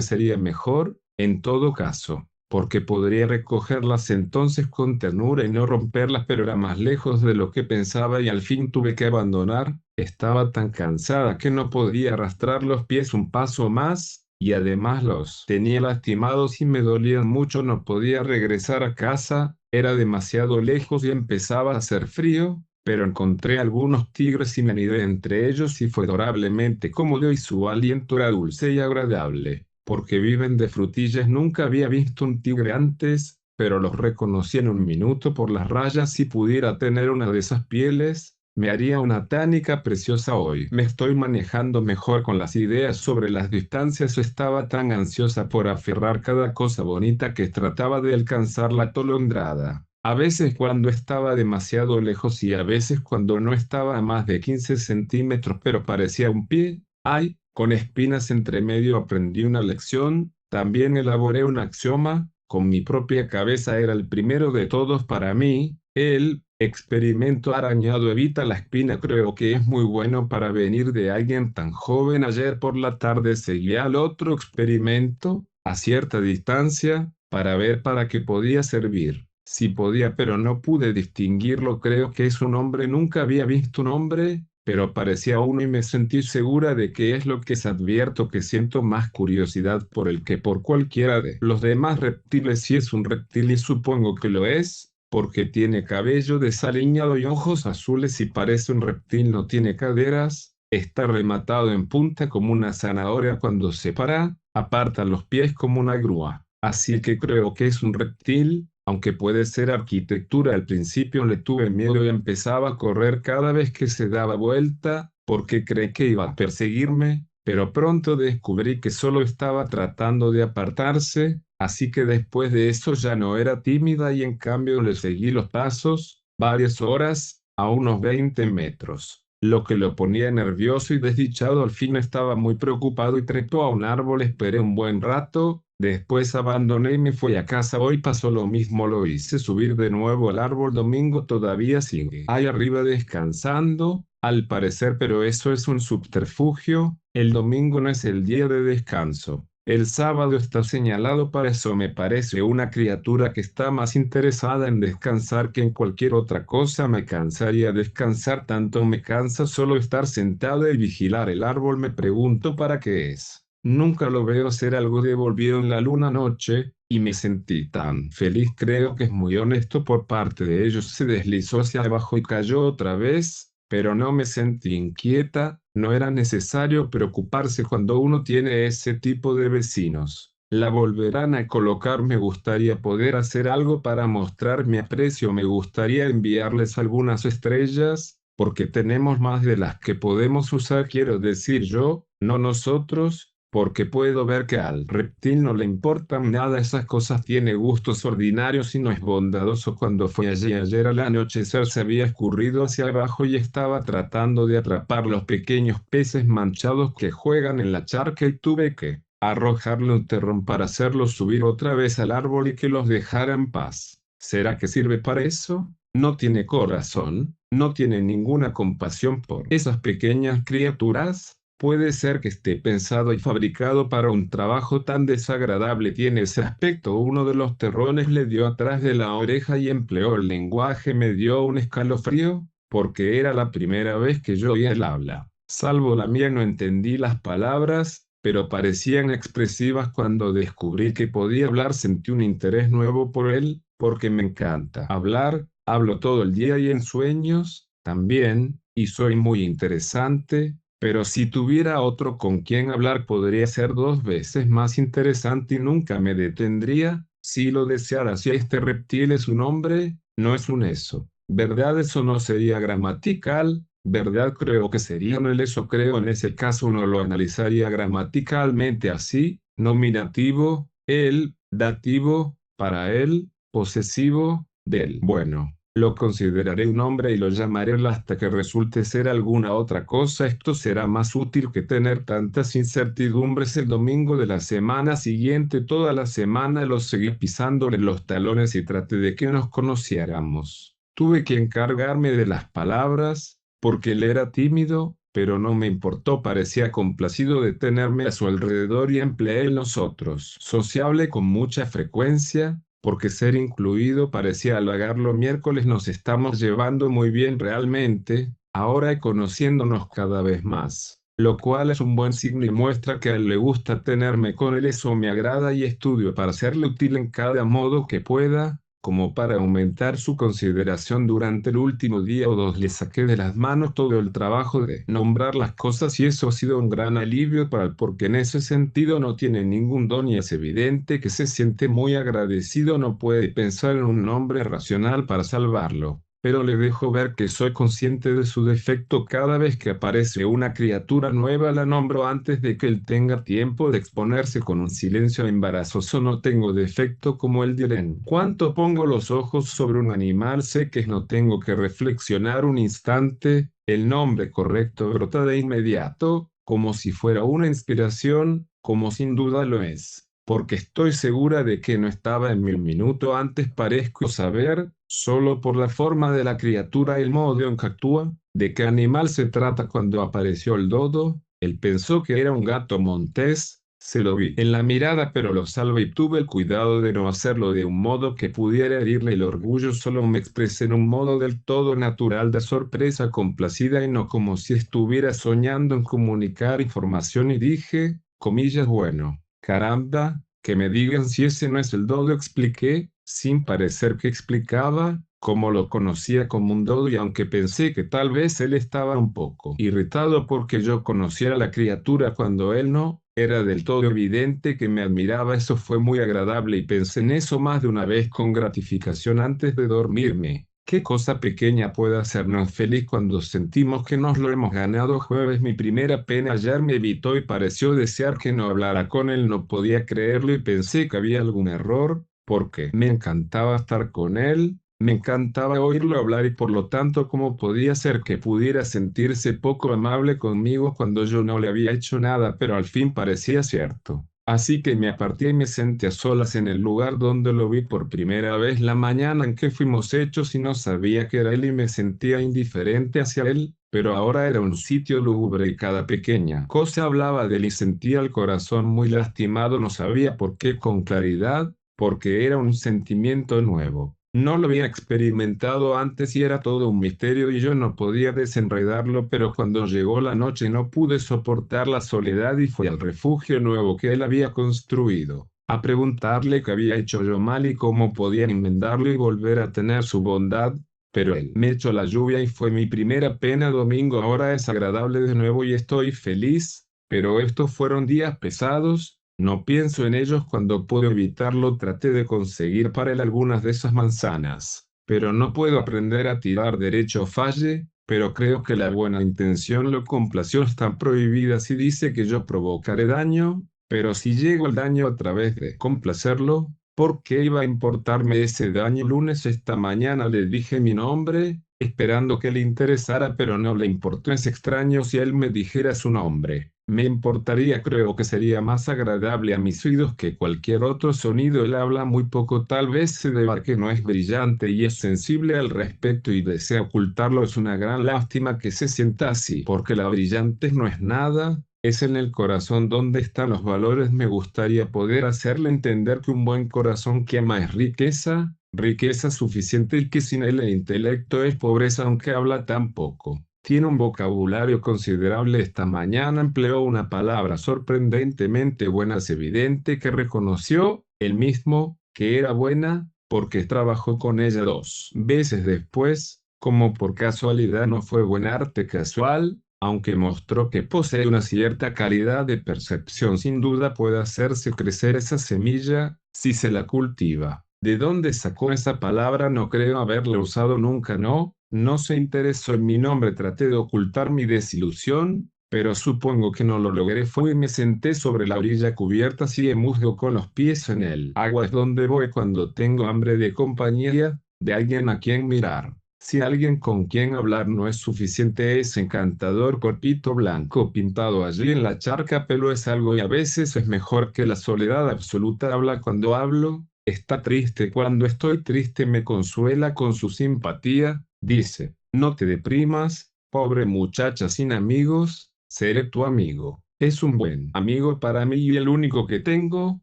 sería mejor, en todo caso, porque podría recogerlas entonces con ternura y no romperlas, pero era más lejos de lo que pensaba y al fin tuve que abandonar. Estaba tan cansada que no podía arrastrar los pies un paso más, y además los tenía lastimados y me dolían mucho. No podía regresar a casa, era demasiado lejos y empezaba a hacer frío, pero encontré algunos tigres y me anidé entre ellos y fue adorablemente cómodo y su aliento era dulce y agradable, porque viven de frutillas. Nunca había visto un tigre antes, pero los reconocí en un minuto por las rayas. Si pudiera tener una de esas pieles, me haría una tánica preciosa hoy. Me estoy manejando mejor con las ideas sobre las distancias. Estaba tan ansiosa por aferrar cada cosa bonita que trataba de alcanzar la atolondrada. A veces cuando estaba demasiado lejos y a veces cuando no estaba a más de 15 centímetros, pero parecía un pie. ¡Ay! Con espinas entre medio. Aprendí una lección, también elaboré un axioma, con mi propia cabeza era el primero de todos para mí. El experimento arañado evita la espina creo que es muy bueno para venir de alguien tan joven. Ayer por la tarde seguí al otro experimento, a cierta distancia, para ver para qué podía servir. Sí podía, pero no pude distinguirlo. Creo que es un hombre. Nunca había visto un hombre, pero parecía uno y me sentí segura de que es lo que se advierto que siento más curiosidad por él que por cualquiera de los demás reptiles. Si es un reptil y supongo que lo es, porque tiene cabello desaliñado y ojos azules y parece un reptil. No tiene caderas, está rematado en punta como una zanahoria cuando se para, aparta los pies como una grúa. Así que creo que es un reptil, aunque puede ser arquitectura. Al principio le tuve miedo y empezaba a correr cada vez que se daba vuelta, porque creí que iba a perseguirme, pero pronto descubrí que solo estaba tratando de apartarse, así que después de eso ya no era tímida y en cambio le seguí los pasos, varias horas, a unos 20 metros. Lo que lo ponía nervioso y desdichado. Al fin estaba muy preocupado y trepó a un árbol. Esperé un buen rato, después abandoné y me fui a casa. Hoy pasó lo mismo, lo hice subir de nuevo al árbol. Domingo todavía sigue ahí arriba descansando, al parecer, pero eso es un subterfugio. El domingo no es el día de descanso. El sábado está señalado para eso. Me parece una criatura que está más interesada en descansar que en cualquier otra cosa. Me cansaría descansar, tanto me cansa solo estar sentada y vigilar el árbol. Me pregunto para qué es. Nunca lo veo hacer algo. Devolvieron la luna anoche, y me sentí tan feliz. Creo que es muy honesto por parte de ellos. Se deslizó hacia abajo y cayó otra vez, pero no me sentí inquieta. No era necesario preocuparse cuando uno tiene ese tipo de vecinos. La volverán a colocar. Me gustaría poder hacer algo para mostrar mi aprecio. Me gustaría enviarles algunas estrellas, porque tenemos más de las que podemos usar. Quiero decir yo, no nosotros, porque puedo ver que al reptil no le importan nada esas cosas. Tiene gustos ordinarios y no es bondadoso. Cuando fue allí ayer al anochecer se había escurrido hacia abajo y estaba tratando de atrapar los pequeños peces manchados que juegan en la charca, y tuve que arrojarle un terrón para hacerlo subir otra vez al árbol y que los dejara en paz. ¿Será que sirve para eso? No tiene corazón, no tiene ninguna compasión por esas pequeñas criaturas. Puede ser que esté pensado y fabricado para un trabajo tan desagradable. Tiene ese aspecto. Uno de los terrones le dio atrás de la oreja y empleó el lenguaje. Me dio un escalofrío, porque era la primera vez que yo oía el habla. Salvo la mía, no entendí las palabras, pero parecían expresivas. Cuando descubrí que podía hablar sentí un interés nuevo por él, porque me encanta hablar. Hablo todo el día y en sueños también, y soy muy interesante. Pero si tuviera otro con quien hablar podría ser 2 veces más interesante y nunca me detendría, si lo deseara. Si este reptil es un hombre, no es un eso. ¿Verdad? Eso no sería gramatical, ¿verdad? Creo que sería un él. Eso creo. En ese caso uno lo analizaría gramaticalmente así: nominativo, él; dativo, para él; posesivo, del. Bueno, lo consideraré un hombre y lo llamaré él hasta que resulte ser alguna otra cosa. Esto será más útil que tener tantas incertidumbres. El domingo de la semana siguiente, toda la semana lo seguí pisándole los talones y traté de que nos conociéramos. Tuve que encargarme de las palabras, porque él era tímido, pero no me importó. Parecía complacido de tenerme a su alrededor y empleé el nosotros sociable con mucha frecuencia, porque ser incluido parecía halagarlo. Miércoles: nos estamos llevando muy bien realmente, ahora y conociéndonos cada vez más, lo cual es un buen signo y muestra que a él le gusta tenerme con él. Eso me agrada y estudio para serle útil en cada modo que pueda, como para aumentar su consideración. Durante el último día o dos le saqué de las manos todo el trabajo de nombrar las cosas, y eso ha sido un gran alivio para él, porque en ese sentido no tiene ningún don y es evidente que se siente muy agradecido. No puede pensar en un nombre racional para salvarlo, pero le dejo ver que soy consciente de su defecto. Cada vez que aparece una criatura nueva la nombro antes de que él tenga tiempo de exponerse. Con un silencio embarazoso: no tengo defecto, como él dirá. En cuanto pongo los ojos sobre un animal sé que no tengo que reflexionar un instante. El nombre correcto brota de inmediato, como si fuera una inspiración, como sin duda lo es. porque estoy segura de que no estaba en mí un minuto antes. Parezco saber, solo por la forma de la criatura y el modo en que actúa, de qué animal se trata. Cuando apareció el dodo, él pensó que era un gato montés. Se lo vi en la mirada, pero lo salvé y tuve el cuidado de no hacerlo de un modo que pudiera herirle el orgullo. Solo me expresé en un modo del todo natural, de sorpresa complacida y no como si estuviera soñando en comunicar información, y dije, comillas, bueno, caramba, que me digan si ese no es el dodo. Expliqué, sin parecer que explicaba, cómo lo conocía como un dodo, y aunque pensé que tal vez él estaba un poco irritado porque yo conociera a la criatura cuando él no, era del todo evidente que me admiraba. Eso fue muy agradable y pensé en eso más de una vez con gratificación antes de dormirme. ¿Qué cosa pequeña puede hacernos feliz cuando sentimos que nos lo hemos ganado? Jueves. Mi primera pena ayer me evitó y pareció desear que no hablara con él. No podía creerlo y pensé que había algún error, porque me encantaba estar con él. Me encantaba oírlo hablar, y por lo tanto, ¿cómo podía ser que pudiera sentirse poco amable conmigo cuando yo no le había hecho nada? Pero al fin parecía cierto. Así que me aparté y me senté a solas en el lugar donde lo vi por primera vez la mañana en que fuimos hechos, y no sabía que era él y me sentía indiferente hacia él, pero ahora era un sitio lúgubre y cada pequeña cosa hablaba de él y sentía el corazón muy lastimado. No sabía por qué con claridad, porque era un sentimiento nuevo. No lo había experimentado antes y era todo un misterio y yo no podía desenredarlo, pero cuando llegó la noche no pude soportar la soledad y fui al refugio nuevo que él había construido, a preguntarle qué había hecho yo mal y cómo podía enmendarlo y volver a tener su bondad. Pero él me echó la lluvia y fue mi primera pena. Domingo ahora es agradable de nuevo y estoy feliz, pero estos fueron días pesados. No pienso en ellos cuando puedo evitarlo. Traté de conseguir para él algunas de esas manzanas, pero no puedo aprender a tirar derecho. Falle, pero creo que la buena intención lo complació. Están prohibidas y dice que yo provocaré daño, pero si llego al daño a través de complacerlo, ¿por qué iba a importarme ese daño? Lunes. Esta mañana le dije mi nombre, esperando que le interesara, pero no le importó. Es extraño si él me dijera su nombre. Me importaría. Creo que sería más agradable a mis oídos que cualquier otro sonido. Él habla muy poco, tal vez se deba a que no es brillante y es sensible al respecto y desea ocultarlo. Es una gran lástima que se sienta así, porque la brillantez no es nada, es en el corazón donde están los valores. Me gustaría poder hacerle entender que un buen corazón que ama es riqueza, riqueza suficiente, y que sin él el intelecto es pobreza, aunque habla tan poco. Tiene un vocabulario considerable. Esta mañana empleó una palabra sorprendentemente buena. Es evidente que reconoció, él mismo, que era buena, porque trabajó con ella 2 veces después. Como por casualidad no fue buen arte casual, aunque mostró que posee una cierta calidad de percepción. Sin duda puede hacerse crecer esa semilla, si se la cultiva. ¿De dónde sacó esa palabra? No creo haberla usado nunca. No se interesó en mi nombre. Traté de ocultar mi desilusión, pero supongo que no lo logré. Fui y me senté sobre la orilla cubierta así, musgo con los pies en el agua. Es donde voy cuando tengo hambre, de compañía, de alguien a quien mirar. Si alguien con quien hablar no es suficiente, ese encantador corpito blanco pintado allí en la charca pelo es algo, y a veces es mejor que la soledad absoluta. Habla cuando hablo, está triste cuando estoy triste, me consuela con su simpatía. Dice, no te deprimas, pobre muchacha sin amigos, seré tu amigo. Es un buen amigo para mí y el único que tengo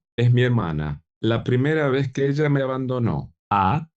es mi hermana. La primera vez que ella me abandonó.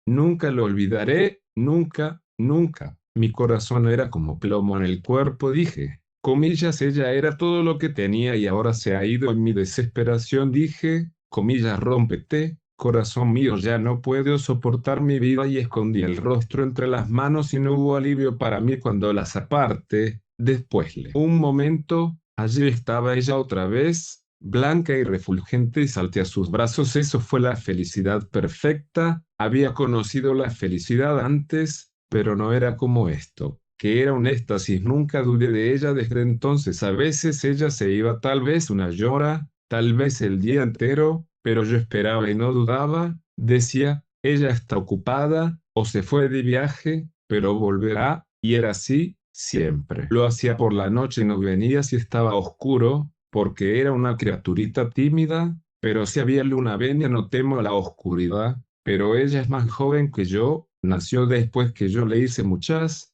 Nunca lo olvidaré, nunca, nunca. Mi corazón era como plomo en el cuerpo. Dije, comillas, ella era todo lo que tenía y ahora se ha ido. En mi desesperación dije, comillas, rómpete, corazón mío, ya no puedo soportar mi vida, y escondí el rostro entre las manos y no hubo alivio para mí cuando las aparté. Después un momento, allí estaba ella otra vez, blanca y refulgente, y salté a sus brazos. Eso fue la felicidad perfecta. Había conocido la felicidad antes, pero no era como esto, que era un éxtasis. Nunca dudé de ella desde entonces. A veces ella se iba, tal vez 1 hora, tal vez el día entero, pero yo esperaba y no dudaba. Decía, ella está ocupada, o se fue de viaje, pero volverá, y era así, siempre. Lo hacía por la noche y no venía si estaba oscuro, porque era una criaturita tímida, Pero si había luna venia no temo la oscuridad, pero ella es más joven que yo, nació después que yo le hice muchas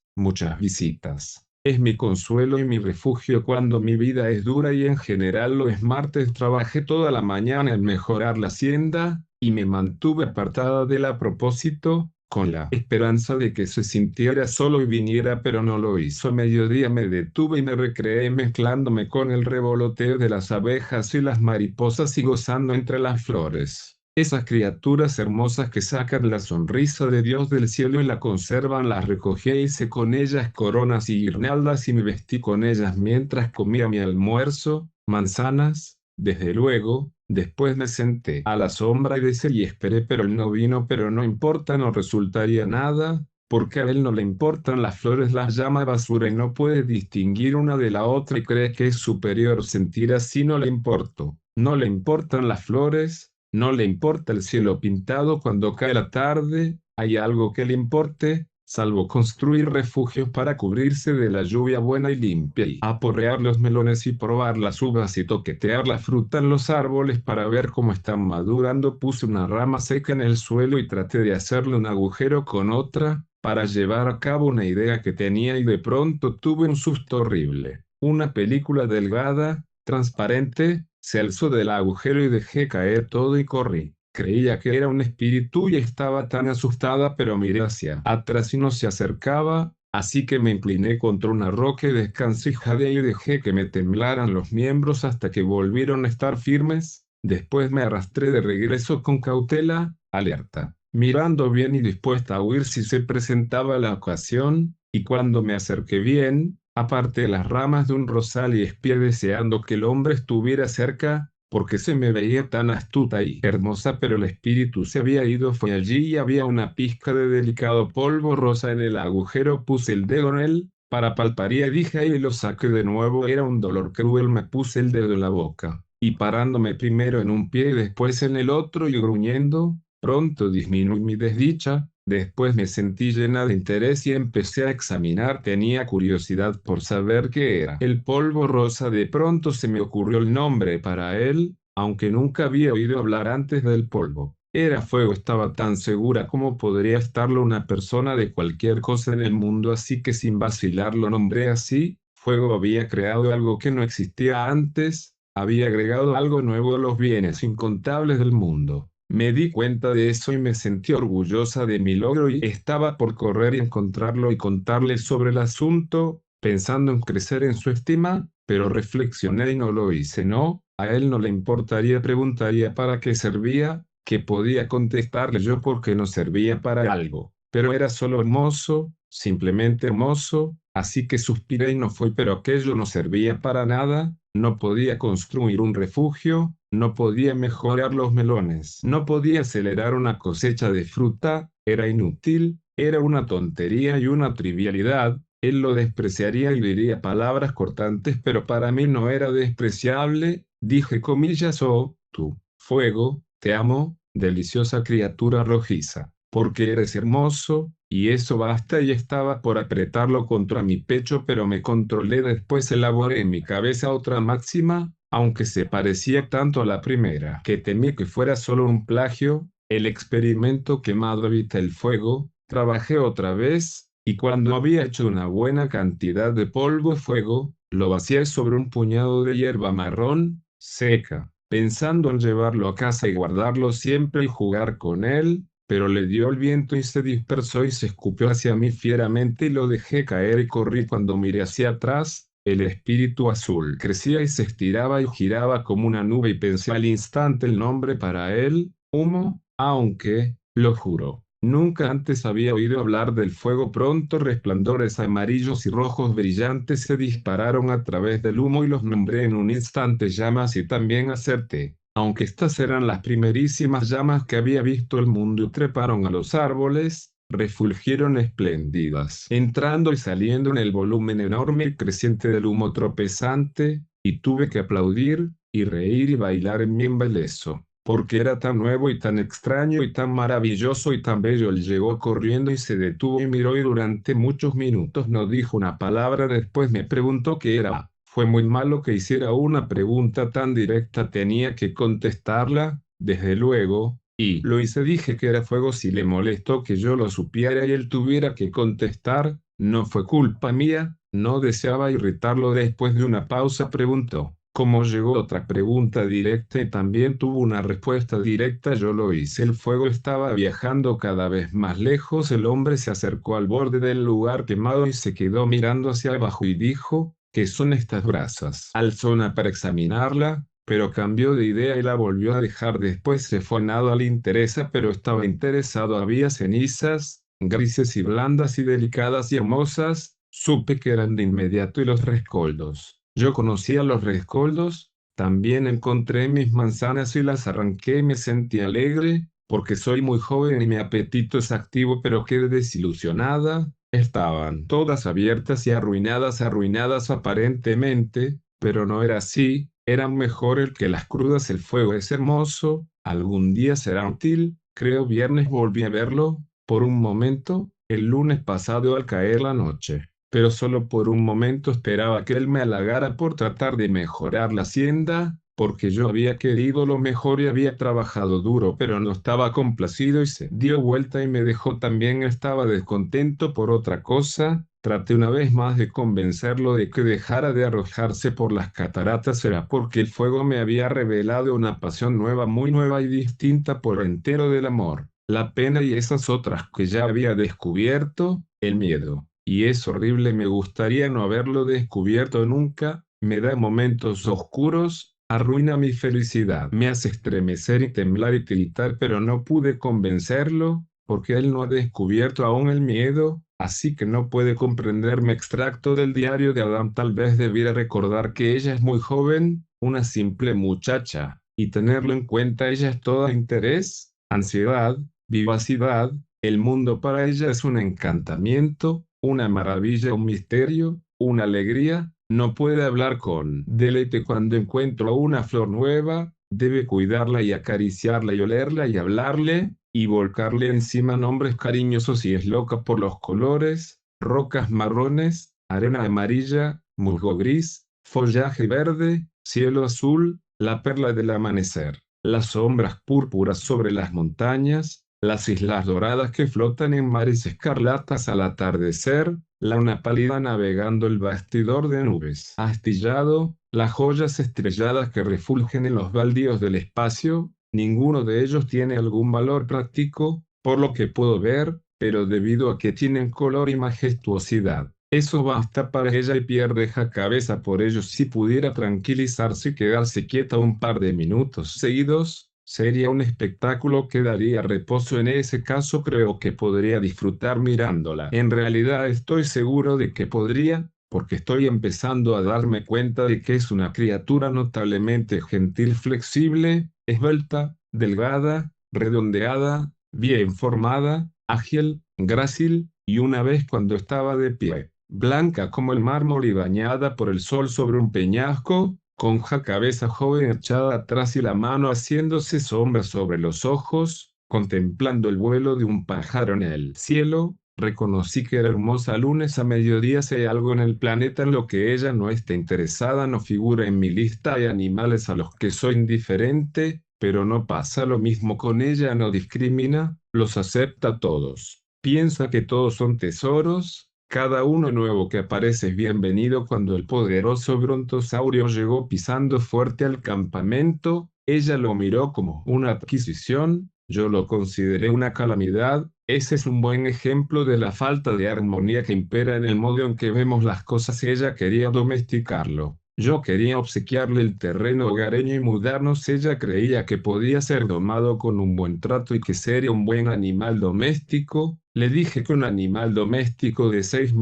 visitas. Es mi consuelo y mi refugio cuando mi vida es dura y en general lo es. Martes trabajé toda la mañana en mejorar la hacienda, y me mantuve apartada de él a propósito, con la esperanza de que se sintiera solo y viniera, pero no lo hizo. A mediodía me detuve y me recreé mezclándome con el revoloteo de las abejas y las mariposas y gozando entre las flores. Esas criaturas hermosas que sacan la sonrisa de Dios del cielo y la conservan, las recogí e hice con ellas coronas y guirnaldas y me vestí con ellas mientras comía mi almuerzo, manzanas, desde luego. Después me senté a la sombra y deseé y esperé, pero él no vino. Pero no importa, no resultaría nada, porque a él no le importan las flores, las llama basura y no puede distinguir una de la otra y cree que es superior sentir así. No le importo, no le importan las flores. No le importa el cielo pintado cuando cae la tarde. ¿Hay algo que le importe, salvo construir refugios para cubrirse de la lluvia buena y limpia, y aporrear los melones y probar las uvas y toquetear la fruta en los árboles para ver cómo están madurando? Puse una rama seca en el suelo y traté de hacerle un agujero con otra, para llevar a cabo una idea que tenía, y de pronto tuve un susto horrible. Una película delgada, transparente, se alzó del agujero y dejé caer todo y corrí. Creía que era un espíritu y estaba tan asustada, pero miré hacia atrás y no se acercaba, así que me incliné contra una roca y descansé y jadeé y dejé que me temblaran los miembros hasta que volvieron a estar firmes. Después me arrastré de regreso con cautela, alerta, mirando bien y dispuesta a huir si se presentaba la ocasión, y cuando me acerqué bien, aparté las ramas de un rosal y espié deseando que el hombre estuviera cerca, porque se me veía tan astuta y hermosa, pero el espíritu se había ido. Fue allí y había una pizca de delicado polvo rosa en el agujero. Puse el dedo en él, para palpar y dije ahí, y lo saqué de nuevo. Era un dolor cruel. Me puse el dedo en la boca, y parándome primero en un pie y después en el otro y gruñendo, pronto disminuí mi desdicha. Después me sentí llena de interés y empecé a examinar. Tenía curiosidad por saber qué era el polvo rosa. De pronto se me ocurrió el nombre para él, aunque nunca había oído hablar antes del polvo. Era fuego. Estaba tan segura como podría estarlo una persona de cualquier cosa en el mundo, así que sin vacilar lo nombré así. Fuego había creado algo que no existía antes, había agregado algo nuevo a los bienes incontables del mundo. Me di cuenta de eso y me sentí orgullosa de mi logro, y estaba por correr y encontrarlo y contarle sobre el asunto, pensando en crecer en su estima, pero reflexioné y no lo hice. No, a él no le importaría. Preguntaría para qué servía, que podía contestarle yo porque no servía para algo, pero era solo hermoso, simplemente hermoso, así que suspiré y no fue. Pero aquello no servía para nada. No podía construir un refugio, no podía mejorar los melones, no podía acelerar una cosecha de fruta. Era inútil, era una tontería y una trivialidad. Él lo despreciaría y diría palabras cortantes, pero para mí no era despreciable. Dije comillas: oh, tú, fuego, te amo, deliciosa criatura rojiza, porque eres hermoso, y eso basta. Y estaba por apretarlo contra mi pecho, pero me controlé. Después elaboré en mi cabeza otra máxima, aunque se parecía tanto a la primera que temí que fuera solo un plagio. El experimento quemado evita el fuego. Trabajé otra vez, y cuando había hecho una buena cantidad de polvo fuego, lo vacié sobre un puñado de hierba marrón, seca, pensando en llevarlo a casa y guardarlo siempre y jugar con él, pero le dio el viento y se dispersó y se escupió hacia mí fieramente, y lo dejé caer y corrí. Cuando miré hacia atrás, el espíritu azul crecía y se estiraba y giraba como una nube, y pensé al instante el nombre para él: humo, aunque, lo juro, nunca antes había oído hablar del fuego. Pronto resplandores amarillos y rojos brillantes se dispararon a través del humo y los nombré en un instante llamas, y también acerté, aunque estas eran las primerísimas llamas que había visto el mundo. Y treparon a los árboles, refulgieron espléndidas, entrando y saliendo en el volumen enorme y creciente del humo tropezante, y tuve que aplaudir, y reír y bailar en mi embeleso, porque era tan nuevo y tan extraño y tan maravilloso y tan bello. Él llegó corriendo y se detuvo y miró, y durante muchos minutos no dijo una palabra. Después me preguntó qué era. Fue muy malo que hiciera una pregunta tan directa, tenía que contestarla, desde luego, y lo hice. Dije que era fuego. Si le molestó que yo lo supiera y él tuviera que contestar, no fue culpa mía. No deseaba irritarlo. Después de una pausa preguntó. Como llegó otra pregunta directa y también tuvo una respuesta directa, yo lo hice. El fuego estaba viajando cada vez más lejos. El hombre se acercó al borde del lugar quemado y se quedó mirando hacia abajo y dijo: ¿qué son estas brasas? Alzó una para examinarla, pero cambió de idea y la volvió a dejar. Después se fue. Nada le interesa, pero estaba interesado. Había cenizas, grises y blandas y delicadas y hermosas. Supe que eran de inmediato. Y los rescoldos. Yo conocía los rescoldos. También encontré mis manzanas y las arranqué y me sentí alegre, porque soy muy joven y mi apetito es activo, pero quedé desilusionada. Estaban todas abiertas y arruinadas aparentemente, pero no era así. Eran mejor que las crudas. El fuego es hermoso, algún día será útil. Creo viernes volví a verlo, por un momento, el lunes pasado al caer la noche. Pero solo por un momento. Esperaba que él me halagara por tratar de mejorar la hacienda, porque yo había querido lo mejor y había trabajado duro, pero no estaba complacido y se dio vuelta y me dejó. También estaba descontento por otra cosa. Traté una vez más de convencerlo de que dejara de arrojarse por las cataratas. Era porque el fuego me había revelado una pasión nueva, muy nueva y distinta por entero del amor, la pena y esas otras que ya había descubierto, el miedo. Y es horrible, me gustaría no haberlo descubierto nunca. Me da momentos oscuros, arruina mi felicidad, me hace estremecer y temblar y gritar, pero no pude convencerlo, porque él no ha descubierto aún el miedo, así que no puede comprenderme. Extracto del diario de Adam. Tal vez debiera recordar que ella es muy joven, una simple muchacha, y tenerlo en cuenta. Ella es toda interés, ansiedad, vivacidad. El mundo para ella es un encantamiento, una maravilla, un misterio, una alegría. No puede hablar con deleite cuando encuentra una flor nueva. Debe cuidarla y acariciarla y olerla y hablarle y volcarle encima nombres cariñosos. Y es loca por los colores: rocas marrones, arena amarilla, musgo gris, follaje verde, cielo azul, la perla del amanecer, las sombras púrpuras sobre las montañas, las islas doradas que flotan en mares escarlatas al atardecer, la luna pálida navegando el bastidor de nubes astillado, las joyas estrelladas que refulgen en los baldíos del espacio. Ninguno de ellos tiene algún valor práctico, por lo que puedo ver, pero debido a que tienen color y majestuosidad, eso basta para ella y pierde cabeza por ellos. Si pudiera tranquilizarse y quedarse quieta un par de minutos seguidos, sería un espectáculo que daría reposo. En ese caso creo que podría disfrutar mirándola. En realidad estoy seguro de que podría, porque estoy empezando a darme cuenta de que es una criatura notablemente gentil, flexible, esbelta, delgada, redondeada, bien formada, ágil, grácil, y una vez cuando estaba de pie, blanca como el mármol y bañada por el sol sobre un peñasco, con la cabeza joven echada atrás y la mano haciéndose sombra sobre los ojos, contemplando el vuelo de un pájaro en el cielo. Reconocí que era hermosa. Lunes a mediodía. Si hay algo en el planeta en lo que ella no esté interesada, no figura en mi lista. Hay animales a los que soy indiferente, pero no pasa lo mismo con ella. No discrimina, los acepta todos. Piensa que todos son tesoros. Cada uno nuevo que aparece es bienvenido. Cuando el poderoso brontosaurio llegó pisando fuerte al campamento, ella lo miró como una adquisición. Yo lo consideré una calamidad. Ese es un buen ejemplo de la falta de armonía que impera en el modo en que vemos las cosas. Ella quería domesticarlo. Yo quería obsequiarle el terreno hogareño y mudarnos. Ella creía que podía ser domado con un buen trato y que sería un buen animal doméstico. Le dije que un animal doméstico de 6,5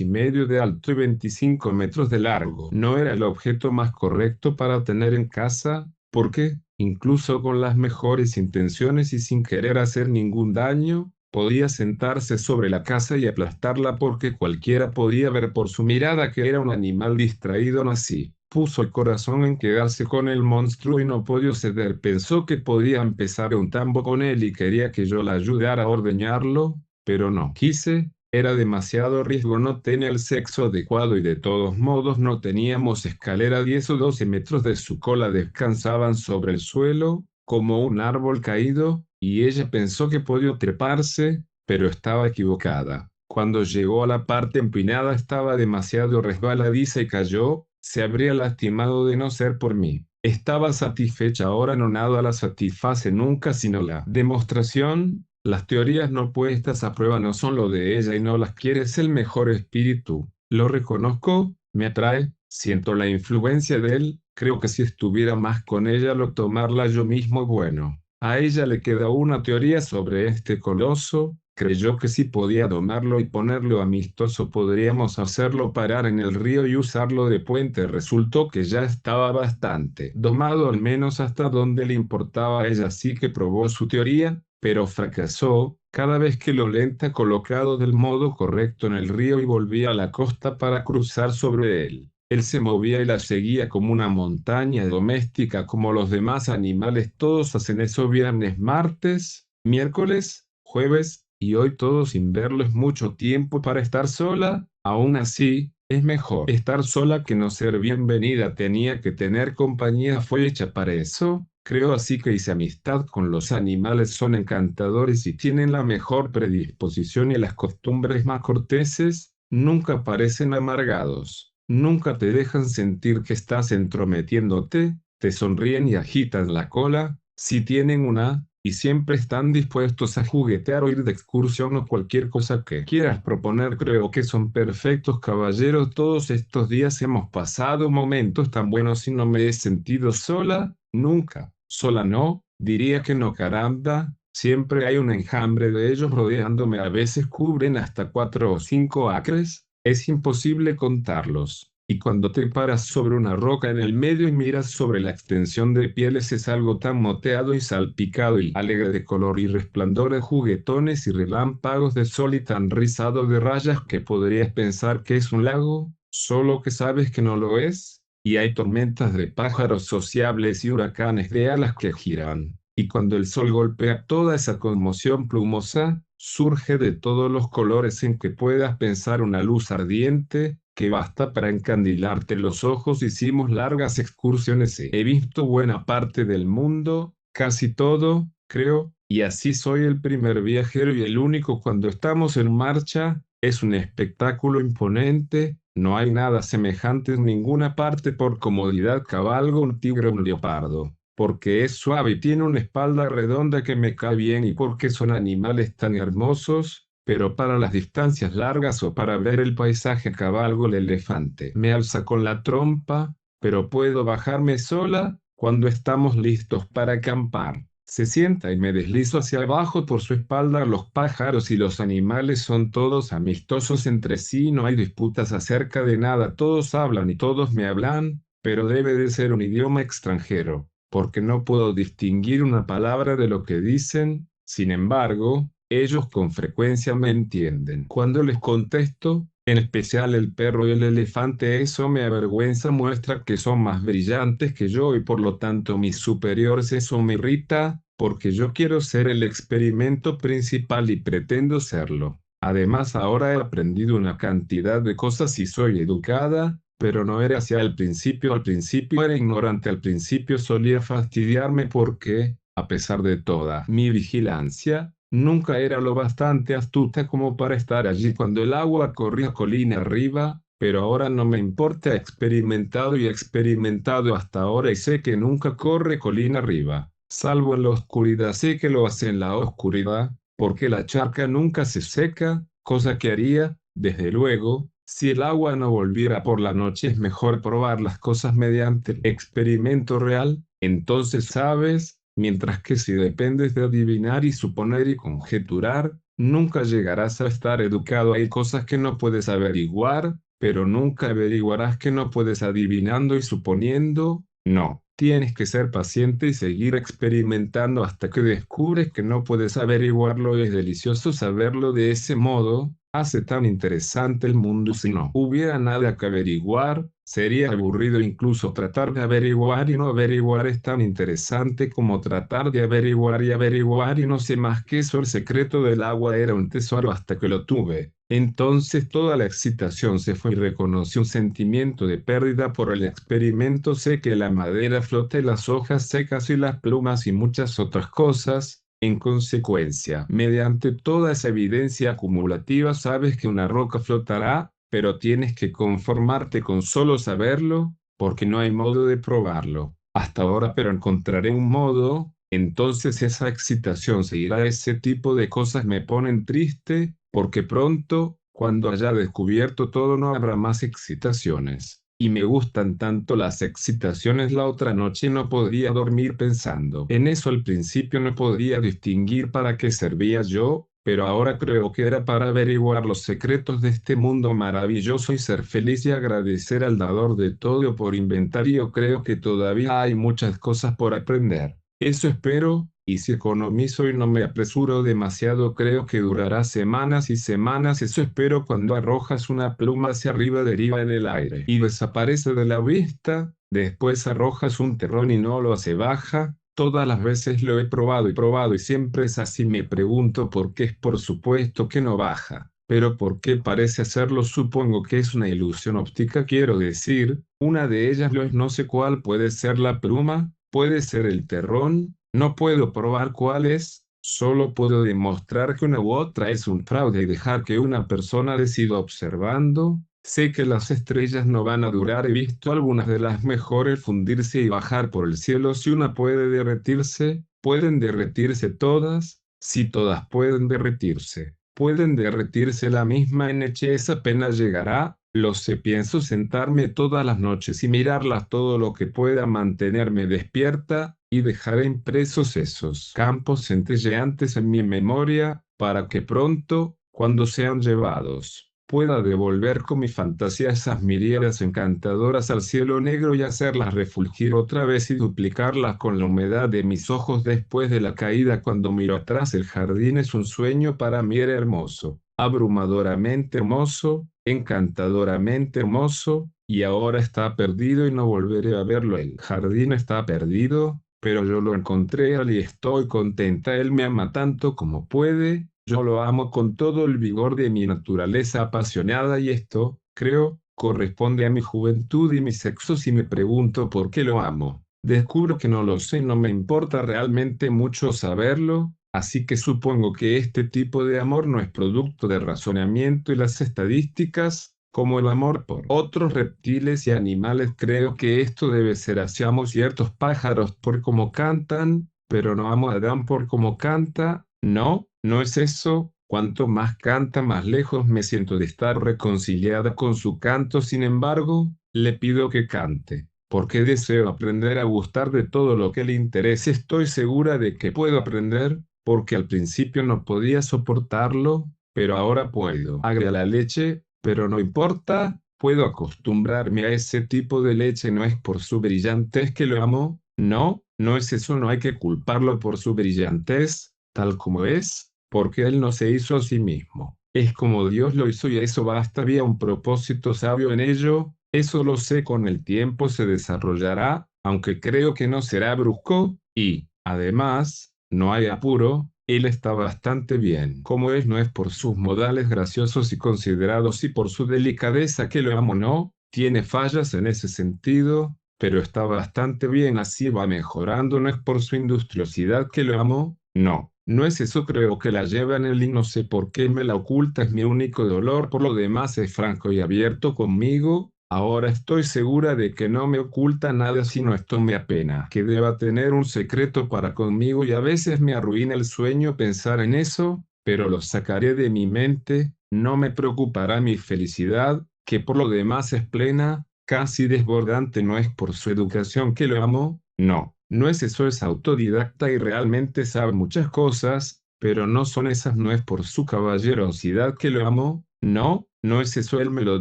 metros de alto y 25 metros de largo no era el objeto más correcto para tener en casa, porque, incluso con las mejores intenciones y sin querer hacer ningún daño, podía sentarse sobre la casa y aplastarla, porque cualquiera podía ver por su mirada que era un animal distraído. No así. Puso el corazón en quedarse con el monstruo y no podía ceder. Pensó que podía empezar un tambo con él y quería que yo la ayudara a ordeñarlo, pero no quise. Era demasiado riesgo, no tenía el sexo adecuado y de todos modos no teníamos escalera. 10 o 12 metros de su cola descansaban sobre el suelo, como un árbol caído, y ella pensó que podía treparse, pero estaba equivocada. Cuando llegó a la parte empinada estaba demasiado resbaladiza y cayó. Se habría lastimado de no ser por mí. Estaba satisfecha ahora, no nada la satisface nunca sino la demostración. Las teorías no puestas a prueba no son lo de ella y no las quiere. Es el mejor espíritu. Lo reconozco, me atrae, siento la influencia de él. Creo que si estuviera más con ella lo tomarla yo mismo. Bueno, a ella le queda una teoría sobre este coloso. Creyó que si podía domarlo y ponerlo amistoso podríamos hacerlo parar en el río y usarlo de puente. Resultó que ya estaba bastante domado, al menos hasta donde le importaba a ella, así que probó su teoría, pero fracasó. Cada vez que lo lenta colocado del modo correcto en el río y volvía a la costa para cruzar sobre él. Él se movía y la seguía como una montaña doméstica, como los demás animales. Todos hacen eso viernes, martes, miércoles, jueves, y hoy todo sin verlo. Es mucho tiempo para estar sola. Aún así, es mejor estar sola que no ser bienvenida. Tenía que tener compañía, fue hecha para eso. Creo así que hice amistad con los animales. Son encantadores y tienen la mejor predisposición y las costumbres más corteses. Nunca parecen amargados. Nunca te dejan sentir que estás entrometiéndote. Te sonríen y agitan la cola, si tienen una, y siempre están dispuestos a juguetear o ir de excursión o cualquier cosa que quieras proponer. Creo que son perfectos caballeros. Todos estos días hemos pasado momentos tan buenos y no me he sentido sola, nunca. Sola no, diría que no, caramba. Siempre hay un enjambre de ellos rodeándome. A veces cubren hasta 4 o 5 acres. Es imposible contarlos. Y cuando te paras sobre una roca en el medio y miras sobre la extensión de pieles, es algo tan moteado y salpicado y alegre de color y resplandores juguetones y relámpagos de sol y tan rizado de rayas que podrías pensar que es un lago, solo que sabes que no lo es. Y hay tormentas de pájaros sociables y huracanes de alas que giran. Y cuando el sol golpea, toda esa conmoción plumosa surge de todos los colores en que puedas pensar, una luz ardiente que basta para encandilarte los ojos. Hicimos largas excursiones y he visto buena parte del mundo, casi todo, creo, y así soy el primer viajero y el único. Cuando estamos en marcha, es un espectáculo imponente. No hay nada semejante en ninguna parte. Por comodidad cabalgo un tigre o un leopardo, porque es suave y tiene una espalda redonda que me cae bien, y porque son animales tan hermosos. Pero para las distancias largas o para ver el paisaje cabalgo el elefante. Me alza con la trompa, pero puedo bajarme sola cuando estamos listos para acampar. Se sienta y me deslizo hacia abajo por su espalda. Los pájaros y los animales son todos amistosos entre sí, no hay disputas acerca de nada, todos hablan y todos me hablan, pero debe de ser un idioma extranjero, porque no puedo distinguir una palabra de lo que dicen. Sin embargo, ellos con frecuencia me entienden cuando les contesto, en especial el perro y el elefante. Eso me avergüenza, muestra que son más brillantes que yo y por lo tanto mis superiores. Eso me irrita, porque yo quiero ser el experimento principal y pretendo serlo. Además, ahora he aprendido una cantidad de cosas y soy educada, pero no era así al principio. Al principio era ignorante, al principio solía fastidiarme porque, a pesar de toda mi vigilancia, nunca era lo bastante astuta como para estar allí cuando el agua corría colina arriba. Pero ahora no me importa. He experimentado y experimentado hasta ahora y sé que nunca corre colina arriba, salvo en la oscuridad. Sé que lo hace en la oscuridad, porque la charca nunca se seca, cosa que haría, desde luego, si el agua no volviera por la noche. Es mejor probar las cosas mediante el experimento real. Entonces sabes. Mientras que si dependes de adivinar y suponer y conjeturar, nunca llegarás a estar educado. Hay cosas que no puedes averiguar, pero nunca averiguarás que no puedes adivinando y suponiendo. No, tienes que ser paciente y seguir experimentando hasta que descubres que no puedes averiguarlo. Es delicioso saberlo de ese modo. Hace tan interesante el mundo. Si no hubiera nada que averiguar, sería aburrido. Incluso tratar de averiguar y no averiguar es tan interesante como tratar de averiguar y averiguar y no sé más que eso. El secreto del agua era un tesoro hasta que lo tuve Entonces toda la excitación se fue y reconocí un sentimiento de pérdida por el experimento. Sé que la madera flota y las hojas secas y las plumas y muchas otras cosas. En consecuencia, mediante toda esa evidencia acumulativa sabes que una roca flotará, pero tienes que conformarte con solo saberlo, porque no hay modo de probarlo hasta ahora, pero encontraré un modo. Entonces esa excitación seguirá. Ese tipo de cosas me ponen triste, porque pronto, cuando haya descubierto todo, no habrá más excitaciones. Y me gustan tanto las excitaciones. La otra noche no podía dormir pensando en eso. Al principio no podía distinguir para qué servía yo, pero ahora creo que era para averiguar los secretos de este mundo maravilloso y ser feliz y agradecer al dador de todo por inventar. Y yo creo que todavía hay muchas cosas por aprender. Eso espero, y si economizo y no me apresuro demasiado, creo que durará semanas y semanas. Eso espero. Cuando arrojas una pluma hacia arriba, deriva en el aire y desaparece de la vista. Después arrojas un terrón y no lo hace baja. Todas las veces lo he probado y siempre es así. Me pregunto por qué. Es por supuesto que no baja. Pero ¿por qué parece hacerlo? Supongo que es una ilusión óptica, quiero decir. Una de ellas lo es. No sé cuál puede ser la pluma, puede ser el terrón. No puedo probar cuál es, solo puedo demostrar que una u otra es un fraude y dejar que una persona decida observando. Sé que las estrellas no van a durar. He visto algunas de las mejores fundirse y bajar por el cielo. Si una puede derretirse, pueden derretirse todas. Si todas pueden derretirse, pueden derretirse la misma noche. Esa apenas llegará. Lo sé. Pienso sentarme todas las noches y mirarlas todo lo que pueda mantenerme despierta, y dejar impresos esos campos centelleantes en mi memoria, para que pronto, cuando sean llevados, pueda devolver con mi fantasía esas miríadas encantadoras al cielo negro y hacerlas refulgir otra vez y duplicarlas con la humedad de mis ojos después de la caída. Cuando miro atrás, el jardín es un sueño. Para mí era hermoso, abrumadoramente hermoso, encantadoramente hermoso, y ahora está perdido y no volveré a verlo. El jardín está perdido, pero yo lo encontré a él y estoy contenta. Él me ama tanto como puede. Yo lo amo con todo el vigor de mi naturaleza apasionada, y esto, creo, corresponde a mi juventud y mi sexo. Si me pregunto por qué lo amo, descubro que no lo sé. No me importa realmente mucho saberlo. Así que supongo que este tipo de amor no es producto de razonamiento y las estadísticas, como el amor por otros reptiles y animales. Creo que esto debe ser así. Amo ciertos pájaros por cómo cantan, pero no amo a Adán por cómo canta. No, no es eso. Cuanto más canta, más lejos me siento de estar reconciliada con su canto. Sin embargo, le pido que cante, porque deseo aprender a gustar de todo lo que le interese. Estoy segura de que puedo aprender, porque al principio no podía soportarlo, pero ahora puedo. Agria la leche, pero no importa, puedo acostumbrarme a ese tipo de leche. No es por su brillantez que lo amo, no, no es eso. No hay que culparlo por su brillantez, tal como es, porque él no se hizo a sí mismo. Es como Dios lo hizo y eso basta. Había un propósito sabio en ello. Eso lo sé. Con el tiempo se desarrollará, aunque creo que no será brusco, y, además, no hay apuro. Él está bastante bien como es. No es por sus modales graciosos y considerados y por su delicadeza que lo amo. No, tiene fallas en ese sentido, pero está bastante bien. Así va mejorando. No es por su industriosidad que lo amo. No, no es eso. Creo que la lleva en él y no sé por qué me la oculta. Es mi único dolor. Por lo demás es franco y abierto conmigo. Ahora estoy segura de que no me oculta nada, sino esto me apena que deba tener un secreto para conmigo, y a veces me arruina el sueño pensar en eso, pero lo sacaré de mi mente. No me preocupará mi felicidad, que por lo demás es plena, casi desbordante. No es por su educación que lo amo, no, no es eso. Es autodidacta y realmente sabe muchas cosas, pero no son esas. No es por su caballerosidad que lo amo, no, no es eso. Él me lo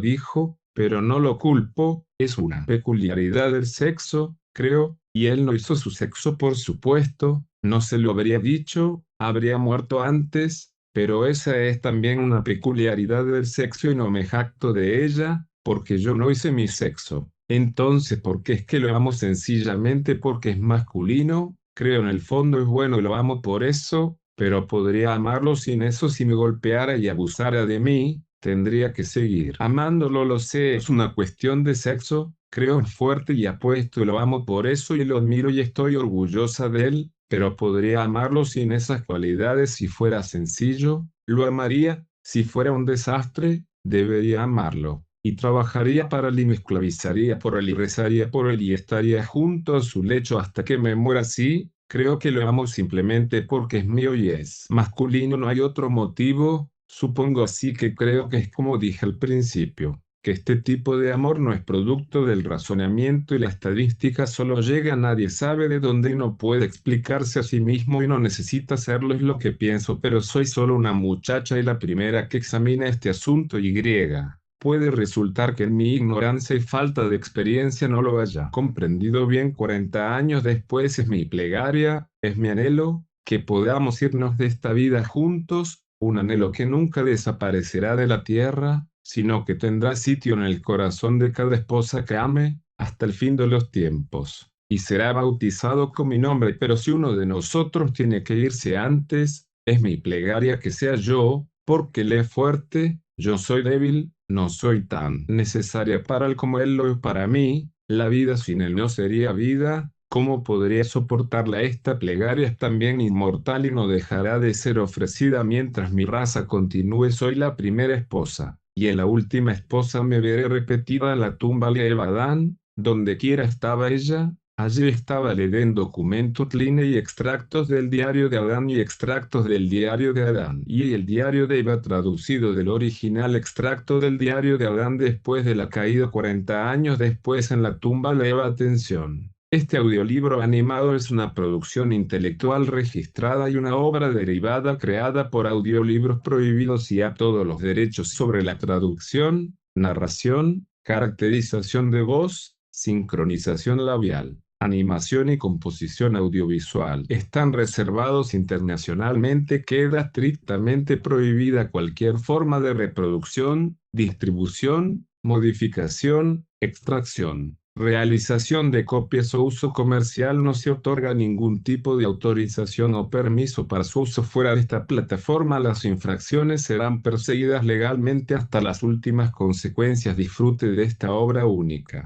dijo, pero no lo culpo. Es una peculiaridad del sexo, creo, y él no hizo su sexo, por supuesto. No se lo habría dicho, habría muerto antes, pero esa es también una peculiaridad del sexo y no me jacto de ella, porque yo no hice mi sexo. Entonces, ¿por qué es que lo amo? Sencillamente porque es masculino. Creo en el fondo es bueno y lo amo por eso, pero podría amarlo sin eso. Si me golpeara y abusara de mí, tendría que seguir amándolo, lo sé, es una cuestión de sexo, creo en fuerte y apuesto y lo amo por eso y lo admiro y estoy orgullosa de él, pero podría amarlo sin esas cualidades si fuera sencillo, lo amaría, si fuera un desastre, debería amarlo. Y trabajaría para él y me esclavizaría por él y rezaría por él y estaría junto a su lecho hasta que me muera así. Creo que lo amo simplemente porque es mío y es masculino, no hay otro motivo. Supongo así que creo que es como dije al principio, que este tipo de amor no es producto del razonamiento y la estadística solo llega, nadie sabe de dónde y no puede explicarse a sí mismo y no necesita hacerlo, es lo que pienso, pero soy solo una muchacha y la primera que examina este asunto y griega. Puede resultar que en mi ignorancia y falta de experiencia no lo haya comprendido bien 40 años después. Es mi plegaria, es mi anhelo, que podamos irnos de esta vida juntos, un anhelo que nunca desaparecerá de la tierra, sino que tendrá sitio en el corazón de cada esposa que ame, hasta el fin de los tiempos, y será bautizado con mi nombre. Pero si uno de nosotros tiene que irse antes, es mi plegaria que sea yo, porque él es fuerte, yo soy débil, no soy tan necesaria para él como él lo es para mí, la vida sin él no sería vida. ¿Cómo podría soportarla? Esta plegaria es también inmortal y no dejará de ser ofrecida mientras mi raza continúe. Soy la primera esposa, y en la última esposa me veré repetida en la tumba de Adán, donde quiera estaba ella. Allí estaba el Edén, documento Tline y extractos del diario de Adán y extractos del diario de Adán y el diario de Eva traducido del original, extracto del diario de Adán después de la caída 40 años después en la tumba de Eva. Atención. Este audiolibro animado es una producción intelectual registrada y una obra derivada creada por Audiolibros Prohibidos y a todos los derechos sobre la traducción, narración, caracterización de voz, sincronización labial, animación y composición audiovisual están reservados internacionalmente. Queda estrictamente prohibida cualquier forma de reproducción, distribución, modificación, extracción, realización de copias o uso comercial. No se otorga ningún tipo de autorización o permiso para su uso fuera de esta plataforma. Las infracciones serán perseguidas legalmente hasta las últimas consecuencias. Disfrute de esta obra única.